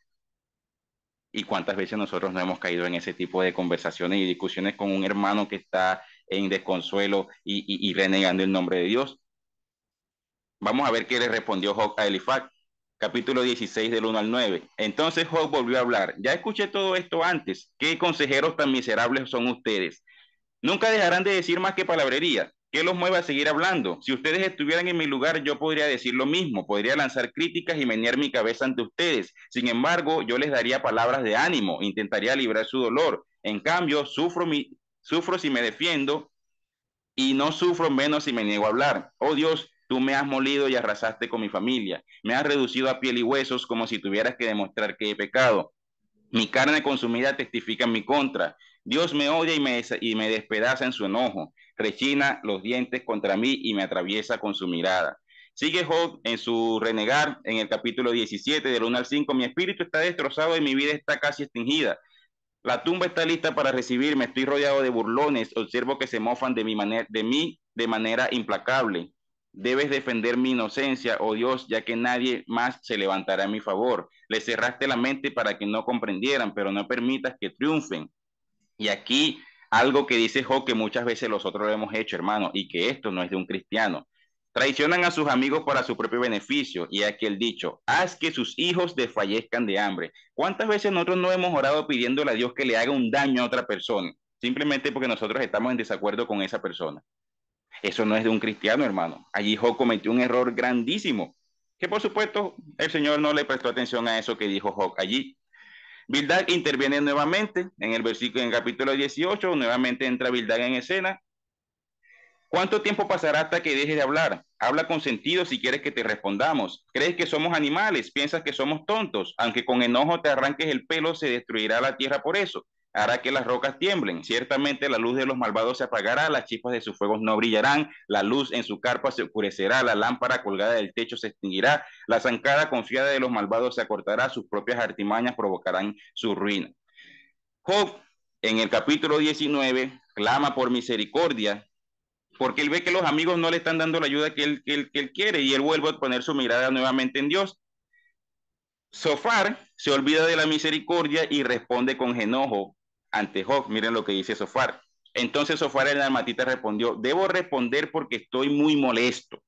¿Y cuántas veces nosotros no hemos caído en ese tipo de conversaciones y discusiones con un hermano que está en desconsuelo y renegando el nombre de Dios? Vamos a ver qué le respondió Job a Elifaz. Capítulo 16 del 1 al 9. Entonces Job volvió a hablar: ya escuché todo esto antes. ¿Qué consejeros tan miserables son ustedes? Nunca dejarán de decir más que palabrería. ¿Qué los mueve a seguir hablando? Si ustedes estuvieran en mi lugar, yo podría decir lo mismo, podría lanzar críticas y menear mi cabeza ante ustedes. Sin embargo, yo les daría palabras de ánimo, intentaría librar su dolor. En cambio, sufro si me defiendo y no sufro menos si me niego a hablar. Oh Dios, tú me has molido y arrasaste con mi familia. Me has reducido a piel y huesos como si tuvieras que demostrar que he pecado. Mi carne consumida testifica en mi contra. Dios me odia y me despedaza en su enojo. Rechina los dientes contra mí y me atraviesa con su mirada. Sigue Job en su renegar en el capítulo 17, del 1 al 5. Mi espíritu está destrozado y mi vida está casi extinguida. La tumba está lista para recibirme. Estoy rodeado de burlones. Observo que se mofan de mí de manera implacable. Debes defender mi inocencia, oh Dios, ya que nadie más se levantará a mi favor. Les cerraste la mente para que no comprendieran, pero no permitas que triunfen. Y aquí algo que dice Job que muchas veces nosotros lo hemos hecho, hermano, y que esto no es de un cristiano. Traicionan a sus amigos para su propio beneficio. Y aquí el dicho, haz que sus hijos desfallezcan de hambre. ¿Cuántas veces nosotros no hemos orado pidiéndole a Dios que le haga un daño a otra persona? Simplemente porque nosotros estamos en desacuerdo con esa persona. Eso no es de un cristiano, hermano. Allí Job cometió un error grandísimo, que por supuesto el Señor no le prestó atención a eso que dijo Job allí. Bildad interviene nuevamente en el versículo, en el capítulo 18, nuevamente entra Bildad en escena. ¿Cuánto tiempo pasará hasta que dejes de hablar? Habla con sentido si quieres que te respondamos. ¿Crees que somos animales? ¿Piensas que somos tontos? Aunque con enojo te arranques el pelo, se destruirá la tierra por eso. Hará que las rocas tiemblen. Ciertamente la luz de los malvados se apagará, las chispas de sus fuegos no brillarán, la luz en su carpa se oscurecerá, la lámpara colgada del techo se extinguirá, la zancada confiada de los malvados se acortará, sus propias artimañas provocarán su ruina. Job, en el capítulo 19, clama por misericordia porque él ve que los amigos no le están dando la ayuda que él quiere y él vuelve a poner su mirada nuevamente en Dios. Sofar se olvida de la misericordia y responde con enojo ante Job. Miren lo que dice Sofar. Entonces Sofar el almatita respondió, debo responder porque estoy muy molesto.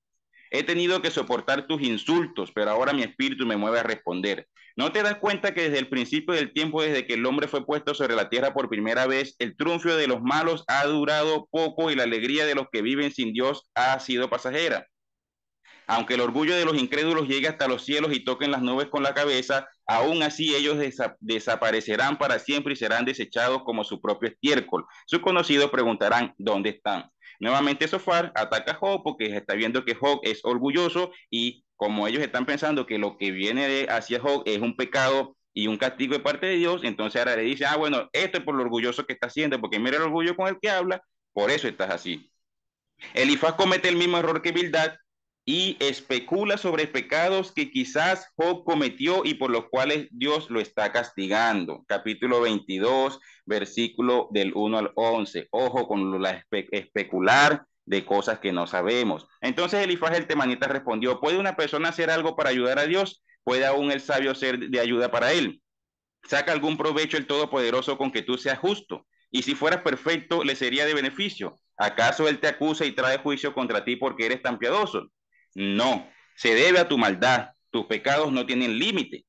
He tenido que soportar tus insultos, pero ahora mi espíritu me mueve a responder. ¿No te das cuenta que desde el principio del tiempo, desde que el hombre fue puesto sobre la tierra por primera vez, el triunfo de los malos ha durado poco y la alegría de los que viven sin Dios ha sido pasajera? Aunque el orgullo de los incrédulos llegue hasta los cielos y toquen las nubes con la cabeza, aún así ellos desaparecerán para siempre y serán desechados como su propio estiércol. Sus conocidos preguntarán, ¿dónde están? Nuevamente Sofar ataca a Job porque está viendo que Job es orgulloso y como ellos están pensando que lo que viene hacia Job es un pecado y un castigo de parte de Dios, entonces ahora le dice, bueno, esto es por lo orgulloso que está haciendo, porque mira el orgullo con el que habla, por eso estás así. Elifaz comete el mismo error que Bildad y especula sobre pecados que quizás Job cometió y por los cuales Dios lo está castigando. Capítulo 22, versículo del 1 al 11. Ojo con la especular de cosas que no sabemos. Entonces Elifaz el temanita respondió, ¿puede una persona hacer algo para ayudar a Dios? ¿Puede aún el sabio ser de ayuda para él? ¿Saca algún provecho el Todopoderoso con que tú seas justo? Y si fueras perfecto, le sería de beneficio. ¿Acaso él te acusa y trae juicio contra ti porque eres tan piadoso? No, se debe a tu maldad. Tus pecados no tienen límite.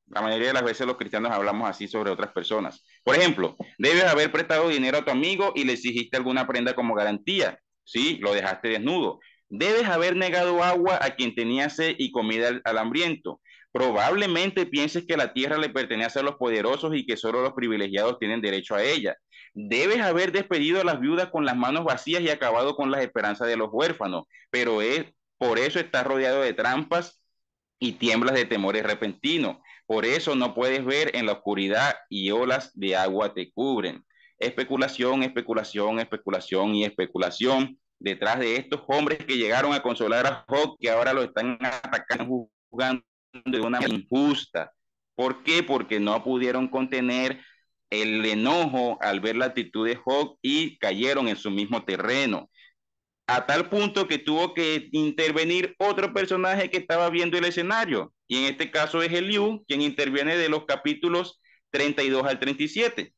La mayoría de las veces los cristianos hablamos así sobre otras personas. Por ejemplo, debes haber prestado dinero a tu amigo y le exigiste alguna prenda como garantía. Sí, lo dejaste desnudo. Debes haber negado agua a quien tenía sed y comida al hambriento. Probablemente pienses que la tierra le pertenece a los poderosos y que solo los privilegiados tienen derecho a ella. Debes haber despedido a las viudas con las manos vacías y acabado con las esperanzas de los huérfanos, pero por eso estás rodeado de trampas y tiemblas de temores repentinos. Por eso no puedes ver en la oscuridad y olas de agua te cubren. Especulación, especulación, especulación y especulación detrás de estos hombres que llegaron a consolar a Job, que ahora lo están atacando, juzgando de una manera injusta. ¿Por qué? Porque no pudieron contener el enojo al ver la actitud de Job y cayeron en su mismo terreno a tal punto que tuvo que intervenir otro personaje que estaba viendo el escenario, y en este caso es Eliú, quien interviene de los capítulos 32 al 37.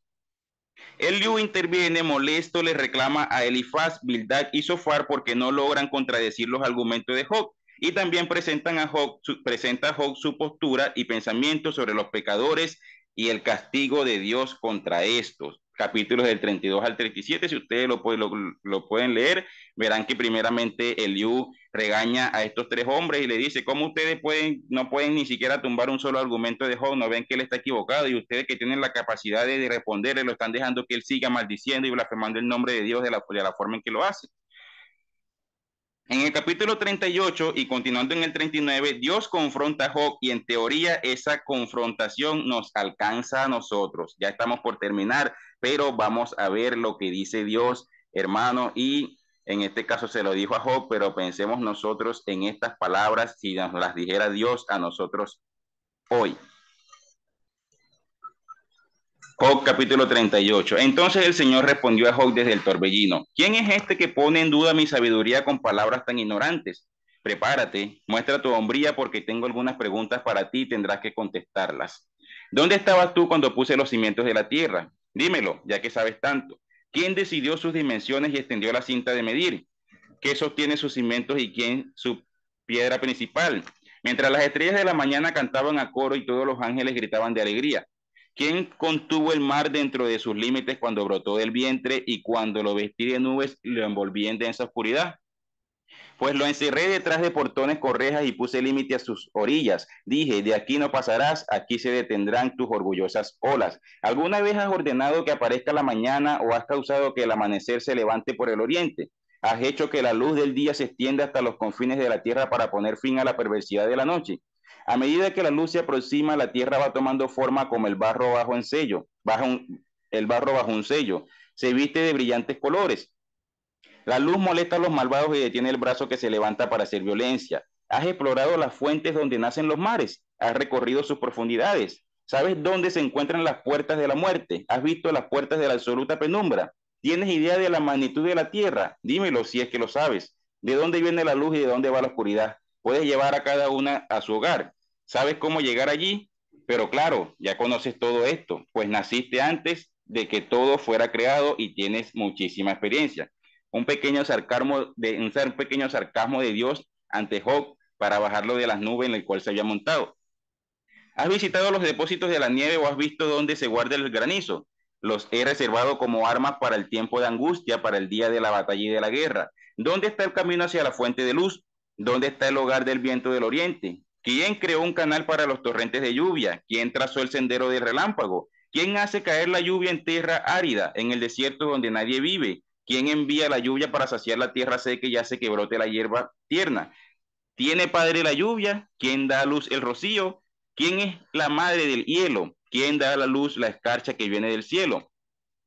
Eliú interviene molesto, le reclama a Elifaz, Bildad y Sofar porque no logran contradecir los argumentos de Job, y también presenta a Job su postura y pensamiento sobre los pecadores y el castigo de Dios contra estos. capítulos del 32 al 37. Si ustedes lo pueden leer, verán que primeramente Eliú regaña a estos tres hombres y le dice, ¿cómo ustedes no pueden ni siquiera tumbar un solo argumento de Job? ¿No ven que él está equivocado? Y ustedes que tienen la capacidad de responderle, lo están dejando que él siga maldiciendo y blasfemando el nombre de Dios de la forma en que lo hace. En el capítulo 38 y continuando en el 39, Dios confronta a Job y en teoría esa confrontación nos alcanza a nosotros. Ya estamos por terminar, pero vamos a ver lo que dice Dios, hermano, y en este caso se lo dijo a Job, pero pensemos nosotros en estas palabras si nos las dijera Dios a nosotros hoy. Job capítulo 38. Entonces el Señor respondió a Job desde el torbellino, ¿quién es este que pone en duda mi sabiduría con palabras tan ignorantes? Prepárate, muestra tu hombría porque tengo algunas preguntas para ti y tendrás que contestarlas. ¿Dónde estabas tú cuando puse los cimientos de la tierra? Dímelo, ya que sabes tanto. ¿Quién decidió sus dimensiones y extendió la cinta de medir? ¿Qué sostiene sus cimientos y quién su piedra principal? Mientras las estrellas de la mañana cantaban a coro y todos los ángeles gritaban de alegría. ¿Quién contuvo el mar dentro de sus límites cuando brotó del vientre y cuando lo vestí de nubes lo envolví en densa oscuridad? Pues lo encerré detrás de portones con rejas y puse límite a sus orillas. Dije, de aquí no pasarás, aquí se detendrán tus orgullosas olas. ¿Alguna vez has ordenado que aparezca la mañana o has causado que el amanecer se levante por el oriente? ¿Has hecho que la luz del día se extienda hasta los confines de la tierra para poner fin a la perversidad de la noche? A medida que la luz se aproxima, la tierra va tomando forma como el barro bajo un sello, el barro bajo un sello. Se viste de brillantes colores. La luz molesta a los malvados y detiene el brazo que se levanta para hacer violencia. ¿Has explorado las fuentes donde nacen los mares? ¿Has recorrido sus profundidades? ¿Sabes dónde se encuentran las puertas de la muerte? ¿Has visto las puertas de la absoluta penumbra? ¿Tienes idea de la magnitud de la tierra? Dímelo si es que lo sabes. ¿De dónde viene la luz y de dónde va la oscuridad? Puedes llevar a cada una a su hogar. ¿Sabes cómo llegar allí? Pero claro, ya conoces todo esto, pues naciste antes de que todo fuera creado y tienes muchísima experiencia. Un pequeño sarcasmo de Dios ante Job para bajarlo de las nubes en el cual se había montado. ¿Has visitado los depósitos de la nieve o has visto dónde se guarda el granizo? Los he reservado como armas para el tiempo de angustia, para el día de la batalla y de la guerra. ¿Dónde está el camino hacia la fuente de luz? ¿Dónde está el hogar del viento del oriente? ¿Quién creó un canal para los torrentes de lluvia? ¿Quién trazó el sendero del relámpago? ¿Quién hace caer la lluvia en tierra árida, en el desierto donde nadie vive? ¿Quién envía la lluvia para saciar la tierra seca y hace que brote la hierba tierna? ¿Tiene padre la lluvia? ¿Quién da a luz el rocío? ¿Quién es la madre del hielo? ¿Quién da a la luz la escarcha que viene del cielo?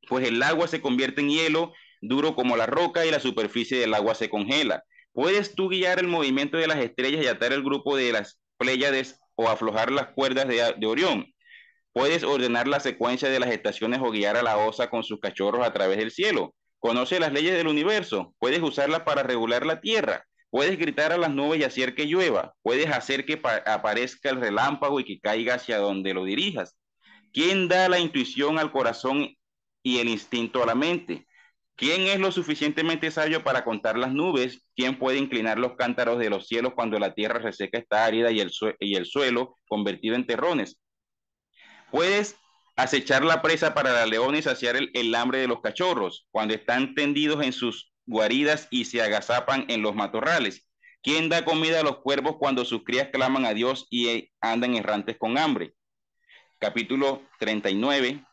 Pues el agua se convierte en hielo, duro como la roca, y la superficie del agua se congela. ¿Puedes tú guiar el movimiento de las estrellas y atar el grupo de las Pléyades o aflojar las cuerdas de Orión? ¿Puedes ordenar la secuencia de las estaciones o guiar a la osa con sus cachorros a través del cielo? ¿Conoce las leyes del universo? ¿Puedes usarlas para regular la tierra? ¿Puedes gritar a las nubes y hacer que llueva? ¿Puedes hacer que aparezca el relámpago y que caiga hacia donde lo dirijas? ¿Quién da la intuición al corazón y el instinto a la mente? ¿Quién es lo suficientemente sabio para contar las nubes? ¿Quién puede inclinar los cántaros de los cielos cuando la tierra reseca está árida y el suelo convertido en terrones? Puedes acechar la presa para la leona y saciar el hambre de los cachorros cuando están tendidos en sus guaridas y se agazapan en los matorrales. ¿Quién da comida a los cuervos cuando sus crías claman a Dios y andan errantes con hambre? Capítulo 39.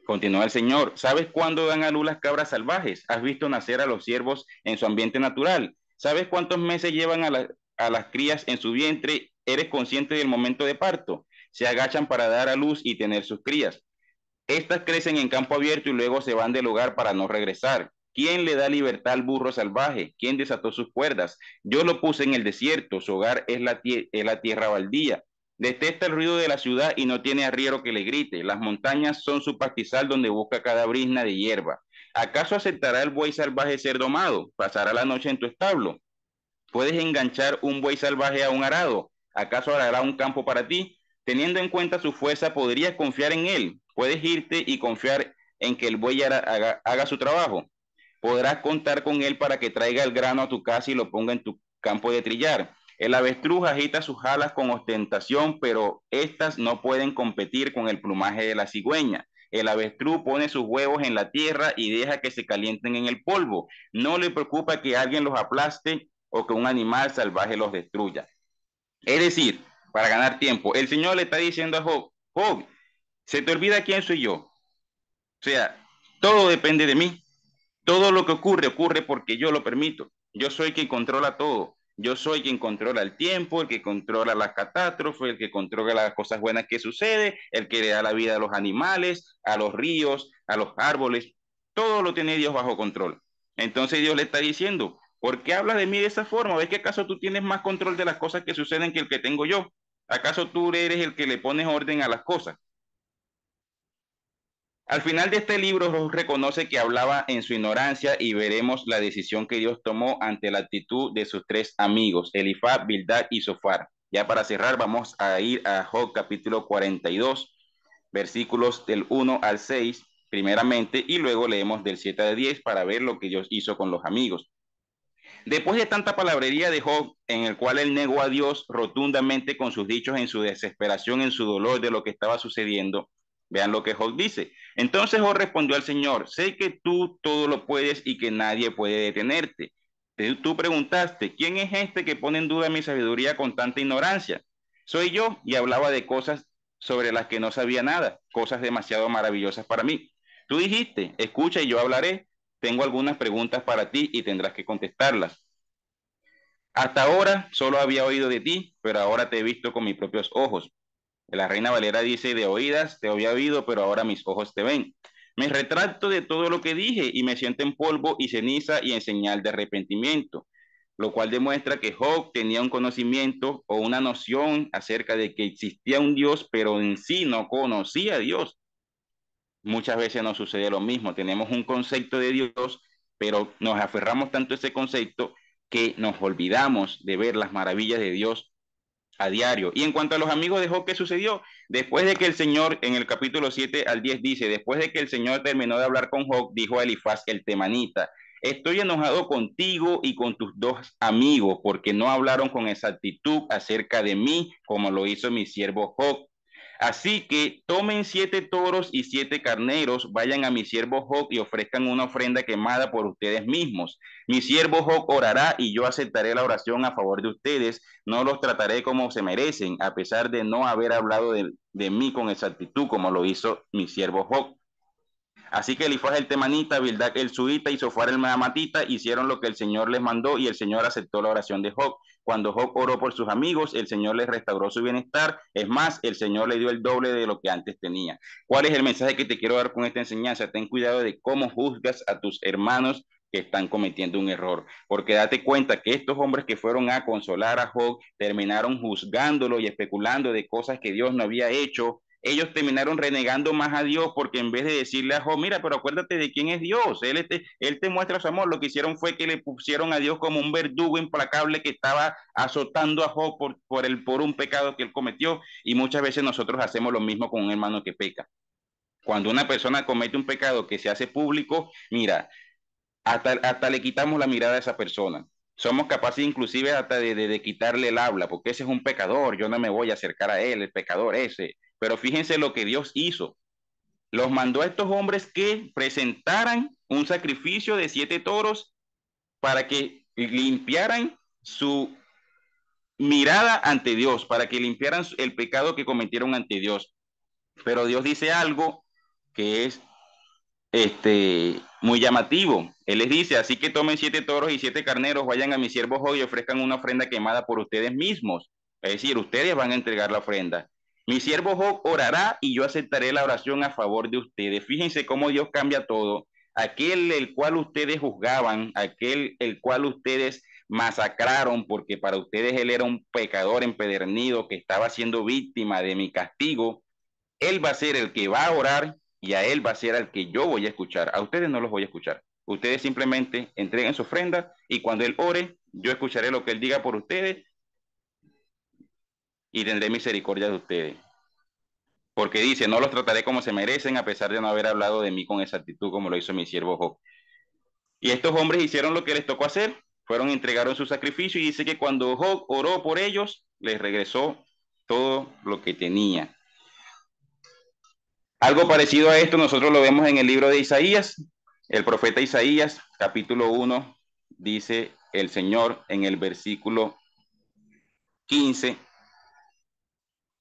Continúa el Señor. ¿Sabes cuándo dan a luz las cabras salvajes? ¿Has visto nacer a los ciervos en su ambiente natural? ¿Sabes cuántos meses llevan a las crías en su vientre? ¿Eres consciente del momento de parto? Se agachan para dar a luz y tener sus crías. Estas crecen en campo abierto y luego se van del hogar para no regresar. ¿Quién le da libertad al burro salvaje? ¿Quién desató sus cuerdas? Yo lo puse en el desierto, su hogar es es la tierra baldía. Detesta el ruido de la ciudad y no tiene arriero que le grite. Las montañas son su pastizal donde busca cada brizna de hierba. ¿Acaso aceptará el buey salvaje ser domado? ¿Pasará la noche en tu establo? ¿Puedes enganchar un buey salvaje a un arado? ¿Acaso hará un campo para ti? Teniendo en cuenta su fuerza, ¿podrías confiar en él? ¿Puedes irte y confiar en que el buey haga su trabajo? ¿Podrás contar con él para que traiga el grano a tu casa y lo ponga en tu campo de trillar? El avestruz agita sus alas con ostentación, pero estas no pueden competir con el plumaje de la cigüeña. El avestruz pone sus huevos en la tierra y deja que se calienten en el polvo. No le preocupa que alguien los aplaste o que un animal salvaje los destruya. Es decir, para ganar tiempo, el Señor le está diciendo a Job, Job, ¿se te olvida quién soy yo? O sea, todo depende de mí. Todo lo que ocurre, ocurre porque yo lo permito. Yo soy quien controla todo. Yo soy quien controla el tiempo, el que controla las catástrofes, el que controla las cosas buenas que sucede, el que le da la vida a los animales, a los ríos, a los árboles. Todo lo tiene Dios bajo control. Entonces Dios le está diciendo, ¿por qué hablas de mí de esa forma? ¿Ves que acaso tú tienes más control de las cosas que suceden que el que tengo yo? ¿Acaso tú eres el que le pones orden a las cosas? Al final de este libro, Ross reconoce que hablaba en su ignorancia y veremos la decisión que Dios tomó ante la actitud de sus tres amigos, Elifaz, Bildad y Sofar. Ya para cerrar, vamos a ir a Job capítulo 42, versículos del 1 al 6, primeramente, y luego leemos del 7 al 10 para ver lo que Dios hizo con los amigos. Después de tanta palabrería de Job, en el cual él negó a Dios rotundamente con sus dichos en su desesperación, en su dolor de lo que estaba sucediendo, vean lo que Job dice. Entonces Job respondió al Señor, sé que tú todo lo puedes y que nadie puede detenerte. Tú preguntaste, ¿quién es este que pone en duda mi sabiduría con tanta ignorancia? Soy yo, y hablaba de cosas sobre las que no sabía nada, cosas demasiado maravillosas para mí. Tú dijiste, escucha y yo hablaré. Tengo algunas preguntas para ti y tendrás que contestarlas. Hasta ahora solo había oído de ti, pero ahora te he visto con mis propios ojos. La Reina Valera dice, de oídas te había oído, pero ahora mis ojos te ven. Me retracto de todo lo que dije y me siento en polvo y ceniza y en señal de arrepentimiento, lo cual demuestra que Job tenía un conocimiento o una noción acerca de que existía un Dios, pero en sí no conocía a Dios. Muchas veces nos sucede lo mismo, tenemos un concepto de Dios, pero nos aferramos tanto a ese concepto que nos olvidamos de ver las maravillas de Dios a diario. Y en cuanto a los amigos de Job, ¿qué sucedió? Después de que el Señor, en el capítulo 7 al 10 dice, después de que el Señor terminó de hablar con Job, dijo a Elifaz el temanita, estoy enojado contigo y con tus dos amigos, porque no hablaron con exactitud acerca de mí, como lo hizo mi siervo Job. Así que tomen 7 toros y 7 carneros, vayan a mi siervo Job y ofrezcan una ofrenda quemada por ustedes mismos. Mi siervo Job orará y yo aceptaré la oración a favor de ustedes. No los trataré como se merecen, a pesar de no haber hablado de mí con exactitud, como lo hizo mi siervo Job. Así que Elifaz el temanita, Bildad el suita y Sofar el maamatita hicieron lo que el Señor les mandó y el Señor aceptó la oración de Job. Cuando Job oró por sus amigos, el Señor les restauró su bienestar. Es más, el Señor le dio el doble de lo que antes tenía. ¿Cuál es el mensaje que te quiero dar con esta enseñanza? Ten cuidado de cómo juzgas a tus hermanos que están cometiendo un error, porque date cuenta que estos hombres que fueron a consolar a Job terminaron juzgándolo y especulando de cosas que Dios no había hecho. Ellos terminaron renegando más a Dios porque en vez de decirle a Job, mira, pero acuérdate de quién es Dios, él te muestra su amor, lo que hicieron fue que le pusieron a Dios como un verdugo implacable que estaba azotando a Job por un pecado que él cometió, y muchas veces nosotros hacemos lo mismo con un hermano que peca. Cuando una persona comete un pecado que se hace público, mira, hasta le quitamos la mirada a esa persona. Somos capaces inclusive hasta de quitarle el habla, porque ese es un pecador, yo no me voy a acercar a él, el pecador ese. Pero fíjense lo que Dios hizo. Los mandó a estos hombres que presentaran un sacrificio de 7 toros para que limpiaran su mirada ante Dios, para que limpiaran el pecado que cometieron ante Dios. Pero Dios dice algo que es muy llamativo. Él les dice, así que tomen 7 toros y 7 carneros, vayan a mi siervo Job y ofrezcan una ofrenda quemada por ustedes mismos. Es decir, ustedes van a entregar la ofrenda. Mi siervo Job orará y yo aceptaré la oración a favor de ustedes. Fíjense cómo Dios cambia todo. Aquel el cual ustedes juzgaban, aquel el cual ustedes masacraron, porque para ustedes él era un pecador empedernido que estaba siendo víctima de mi castigo. Él va a ser el que va a orar y a él va a ser al que yo voy a escuchar. A ustedes no los voy a escuchar. Ustedes simplemente entreguen su ofrenda y cuando él ore, yo escucharé lo que él diga por ustedes y tendré misericordia de ustedes. Porque dice, no los trataré como se merecen a pesar de no haber hablado de mí con exactitud como lo hizo mi siervo Job. Y estos hombres hicieron lo que les tocó hacer, fueron, entregaron su sacrificio y dice que cuando Job oró por ellos, les regresó todo lo que tenía. Algo parecido a esto nosotros lo vemos en el libro de Isaías. El profeta Isaías, capítulo 1, dice el Señor en el versículo 15: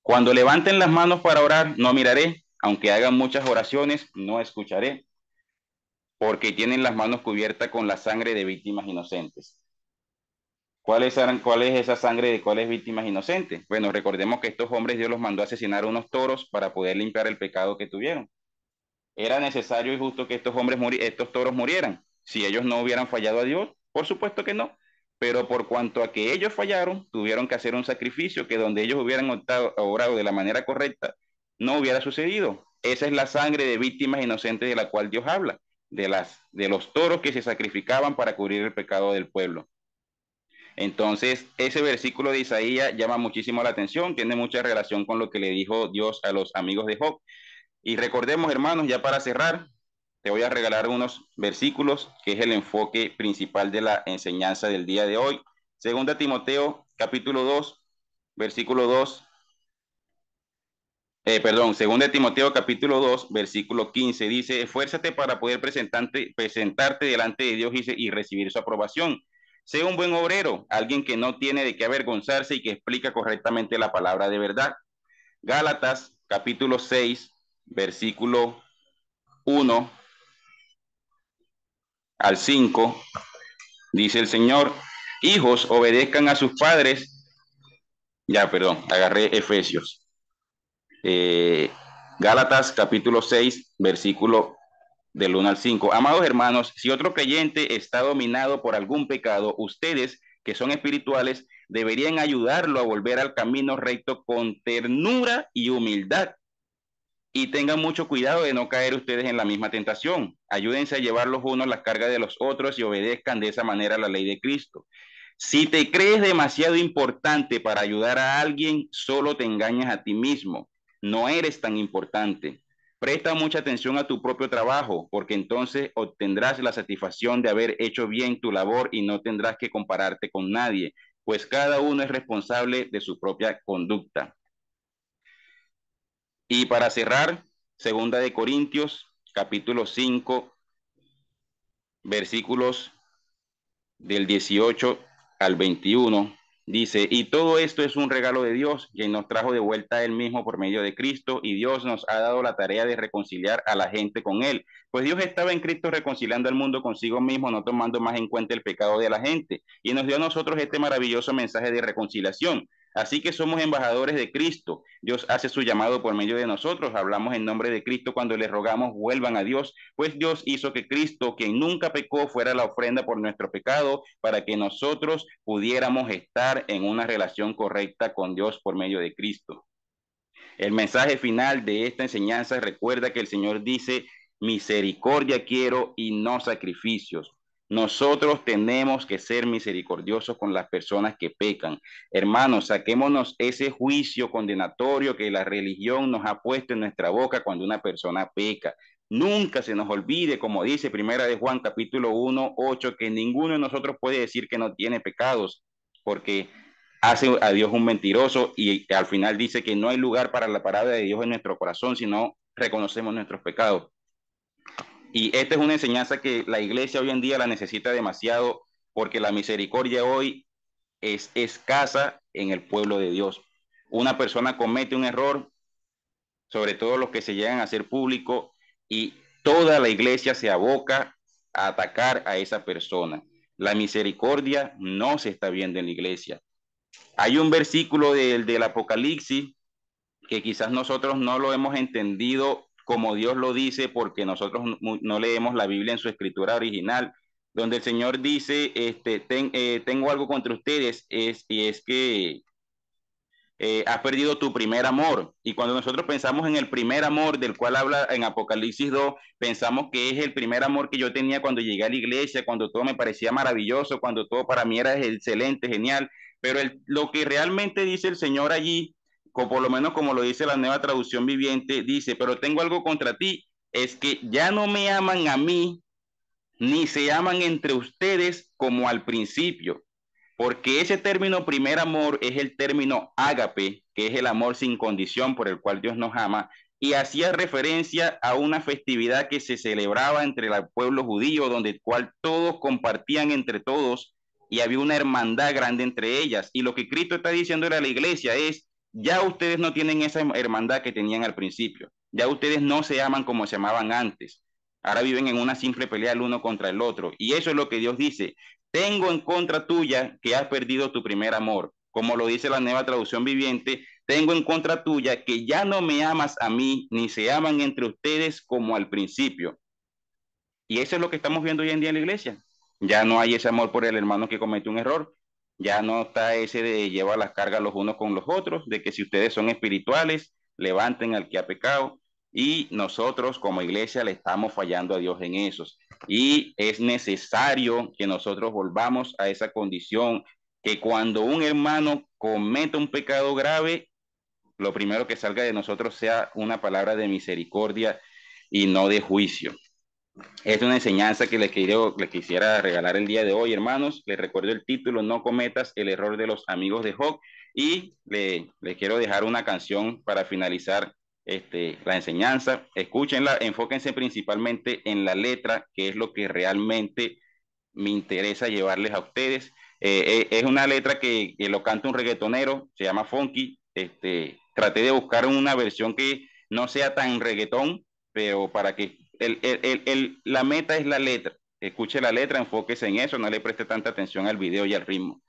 cuando levanten las manos para orar, no miraré, aunque hagan muchas oraciones, no escucharé, porque tienen las manos cubiertas con la sangre de víctimas inocentes. ¿Cuál es esa sangre de cuáles víctimas inocentes? Bueno, recordemos que estos hombres Dios los mandó a asesinar a unos toros para poder limpiar el pecado que tuvieron. ¿Era necesario y justo que estos toros murieran? Si ellos no hubieran fallado a Dios, por supuesto que no. Pero por cuanto a que ellos fallaron, tuvieron que hacer un sacrificio que donde ellos hubieran obrado de la manera correcta, no hubiera sucedido. Esa es la sangre de víctimas inocentes de la cual Dios habla, de los toros que se sacrificaban para cubrir el pecado del pueblo. Entonces, ese versículo de Isaías llama muchísimo la atención, tiene mucha relación con lo que le dijo Dios a los amigos de Job. Y recordemos, hermanos, ya para cerrar, te voy a regalar unos versículos que es el enfoque principal de la enseñanza del día de hoy. Segunda Timoteo, capítulo 2, versículo 2. Segunda Timoteo, capítulo 2, versículo 15, dice: esfuérzate para poder presentarte delante de Dios y recibir su aprobación. Sé un buen obrero, alguien que no tiene de qué avergonzarse y que explica correctamente la palabra de verdad. Gálatas, capítulo 6, versículo 1 al 5, dice el Señor: hijos, obedezcan a sus padres. Ya, perdón, agarré Efesios. Eh, Gálatas capítulo 6, versículo del 1 al 5. Amados hermanos, si otro creyente está dominado por algún pecado, ustedes, que son espirituales, deberían ayudarlo a volver al camino recto con ternura y humildad. Y tengan mucho cuidado de no caer ustedes en la misma tentación. Ayúdense a llevar los unos las cargas de los otros y obedezcan de esa manera la ley de Cristo. Si te crees demasiado importante para ayudar a alguien, solo te engañas a ti mismo. No eres tan importante. Presta mucha atención a tu propio trabajo, porque entonces obtendrás la satisfacción de haber hecho bien tu labor y no tendrás que compararte con nadie, pues cada uno es responsable de su propia conducta. Y para cerrar, segunda de Corintios, capítulo 5, versículos del 18 al 21, dice: y todo esto es un regalo de Dios, quien nos trajo de vuelta a Él mismo por medio de Cristo, y Dios nos ha dado la tarea de reconciliar a la gente con Él. Pues Dios estaba en Cristo reconciliando al mundo consigo mismo, no tomando más en cuenta el pecado de la gente, y nos dio a nosotros este maravilloso mensaje de reconciliación. Así que somos embajadores de Cristo. Dios hace su llamado por medio de nosotros. Hablamos en nombre de Cristo cuando les rogamos vuelvan a Dios, pues Dios hizo que Cristo, quien nunca pecó, fuera la ofrenda por nuestro pecado, para que nosotros pudiéramos estar en una relación correcta con Dios por medio de Cristo. El mensaje final de esta enseñanza recuerda que el Señor dice: misericordia quiero y no sacrificios. Nosotros tenemos que ser misericordiosos con las personas que pecan. Hermanos, saquémonos ese juicio condenatorio que la religión nos ha puesto en nuestra boca cuando una persona peca. Nunca se nos olvide, como dice Primera de Juan capítulo 1, 8, que ninguno de nosotros puede decir que no tiene pecados, porque hace a Dios un mentiroso, y al final dice que no hay lugar para la palabra de Dios en nuestro corazón si no reconocemos nuestros pecados. Y esta es una enseñanza que la iglesia hoy en día la necesita demasiado, porque la misericordia hoy es escasa en el pueblo de Dios. Una persona comete un error, sobre todo los que se llegan a ser públicos, y toda la iglesia se aboca a atacar a esa persona. La misericordia no se está viendo en la iglesia. Hay un versículo del Apocalipsis que quizás nosotros no lo hemos entendido como Dios lo dice, porque nosotros no leemos la Biblia en su escritura original, donde el Señor dice: tengo algo contra ustedes, y es que has perdido tu primer amor. Y cuando nosotros pensamos en el primer amor del cual habla en Apocalipsis 2, pensamos que es el primer amor que yo tenía cuando llegué a la iglesia, cuando todo me parecía maravilloso, cuando todo para mí era excelente, genial. Pero lo que realmente dice el Señor allí, por lo menos como lo dice la Nueva Traducción Viviente, dice: pero tengo algo contra ti, es que ya no me aman a mí, ni se aman entre ustedes como al principio. Porque ese término primer amor es el término ágape, que es el amor sin condición por el cual Dios nos ama. y hacía referencia a una festividad que se celebraba entre el pueblo judío, donde cual todos compartían entre todos y había una hermandad grande entre ellas. Y lo que Cristo está diciendo a la iglesia es, ya ustedes no tienen esa hermandad que tenían al principio, ya ustedes no se aman como se amaban antes, ahora viven en una simple pelea el uno contra el otro. Y eso es lo que Dios dice, tengo en contra tuya que has perdido tu primer amor. Como lo dice la nueva traducción viviente, tengo en contra tuya que ya no me amas a mí, ni se aman entre ustedes como al principio. Y eso es lo que estamos viendo hoy en día en la iglesia. Ya no hay ese amor por el hermano que cometió un error. Ya no está ese de llevar las cargas los unos con los otros, de que si ustedes son espirituales, levanten al que ha pecado. Y nosotros como iglesia le estamos fallando a Dios en esos. Y es necesario que nosotros volvamos a esa condición, que cuando un hermano cometa un pecado grave, lo primero que salga de nosotros sea una palabra de misericordia y no de juicio. Es una enseñanza que les quisiera regalar el día de hoy, hermanos. Les recuerdo el título, No cometas el error de los amigos de Job. Y le quiero dejar una canción para finalizar la enseñanza. Escúchenla, enfóquense principalmente en la letra, que es lo que realmente me interesa llevarles a ustedes. Es una letra que lo canta un reggaetonero, se llama Funky. Traté de buscar una versión que no sea tan reggaetón, pero para que la meta es la letra. Escuche la letra, enfóquese en eso, no le preste tanta atención al video y al ritmo.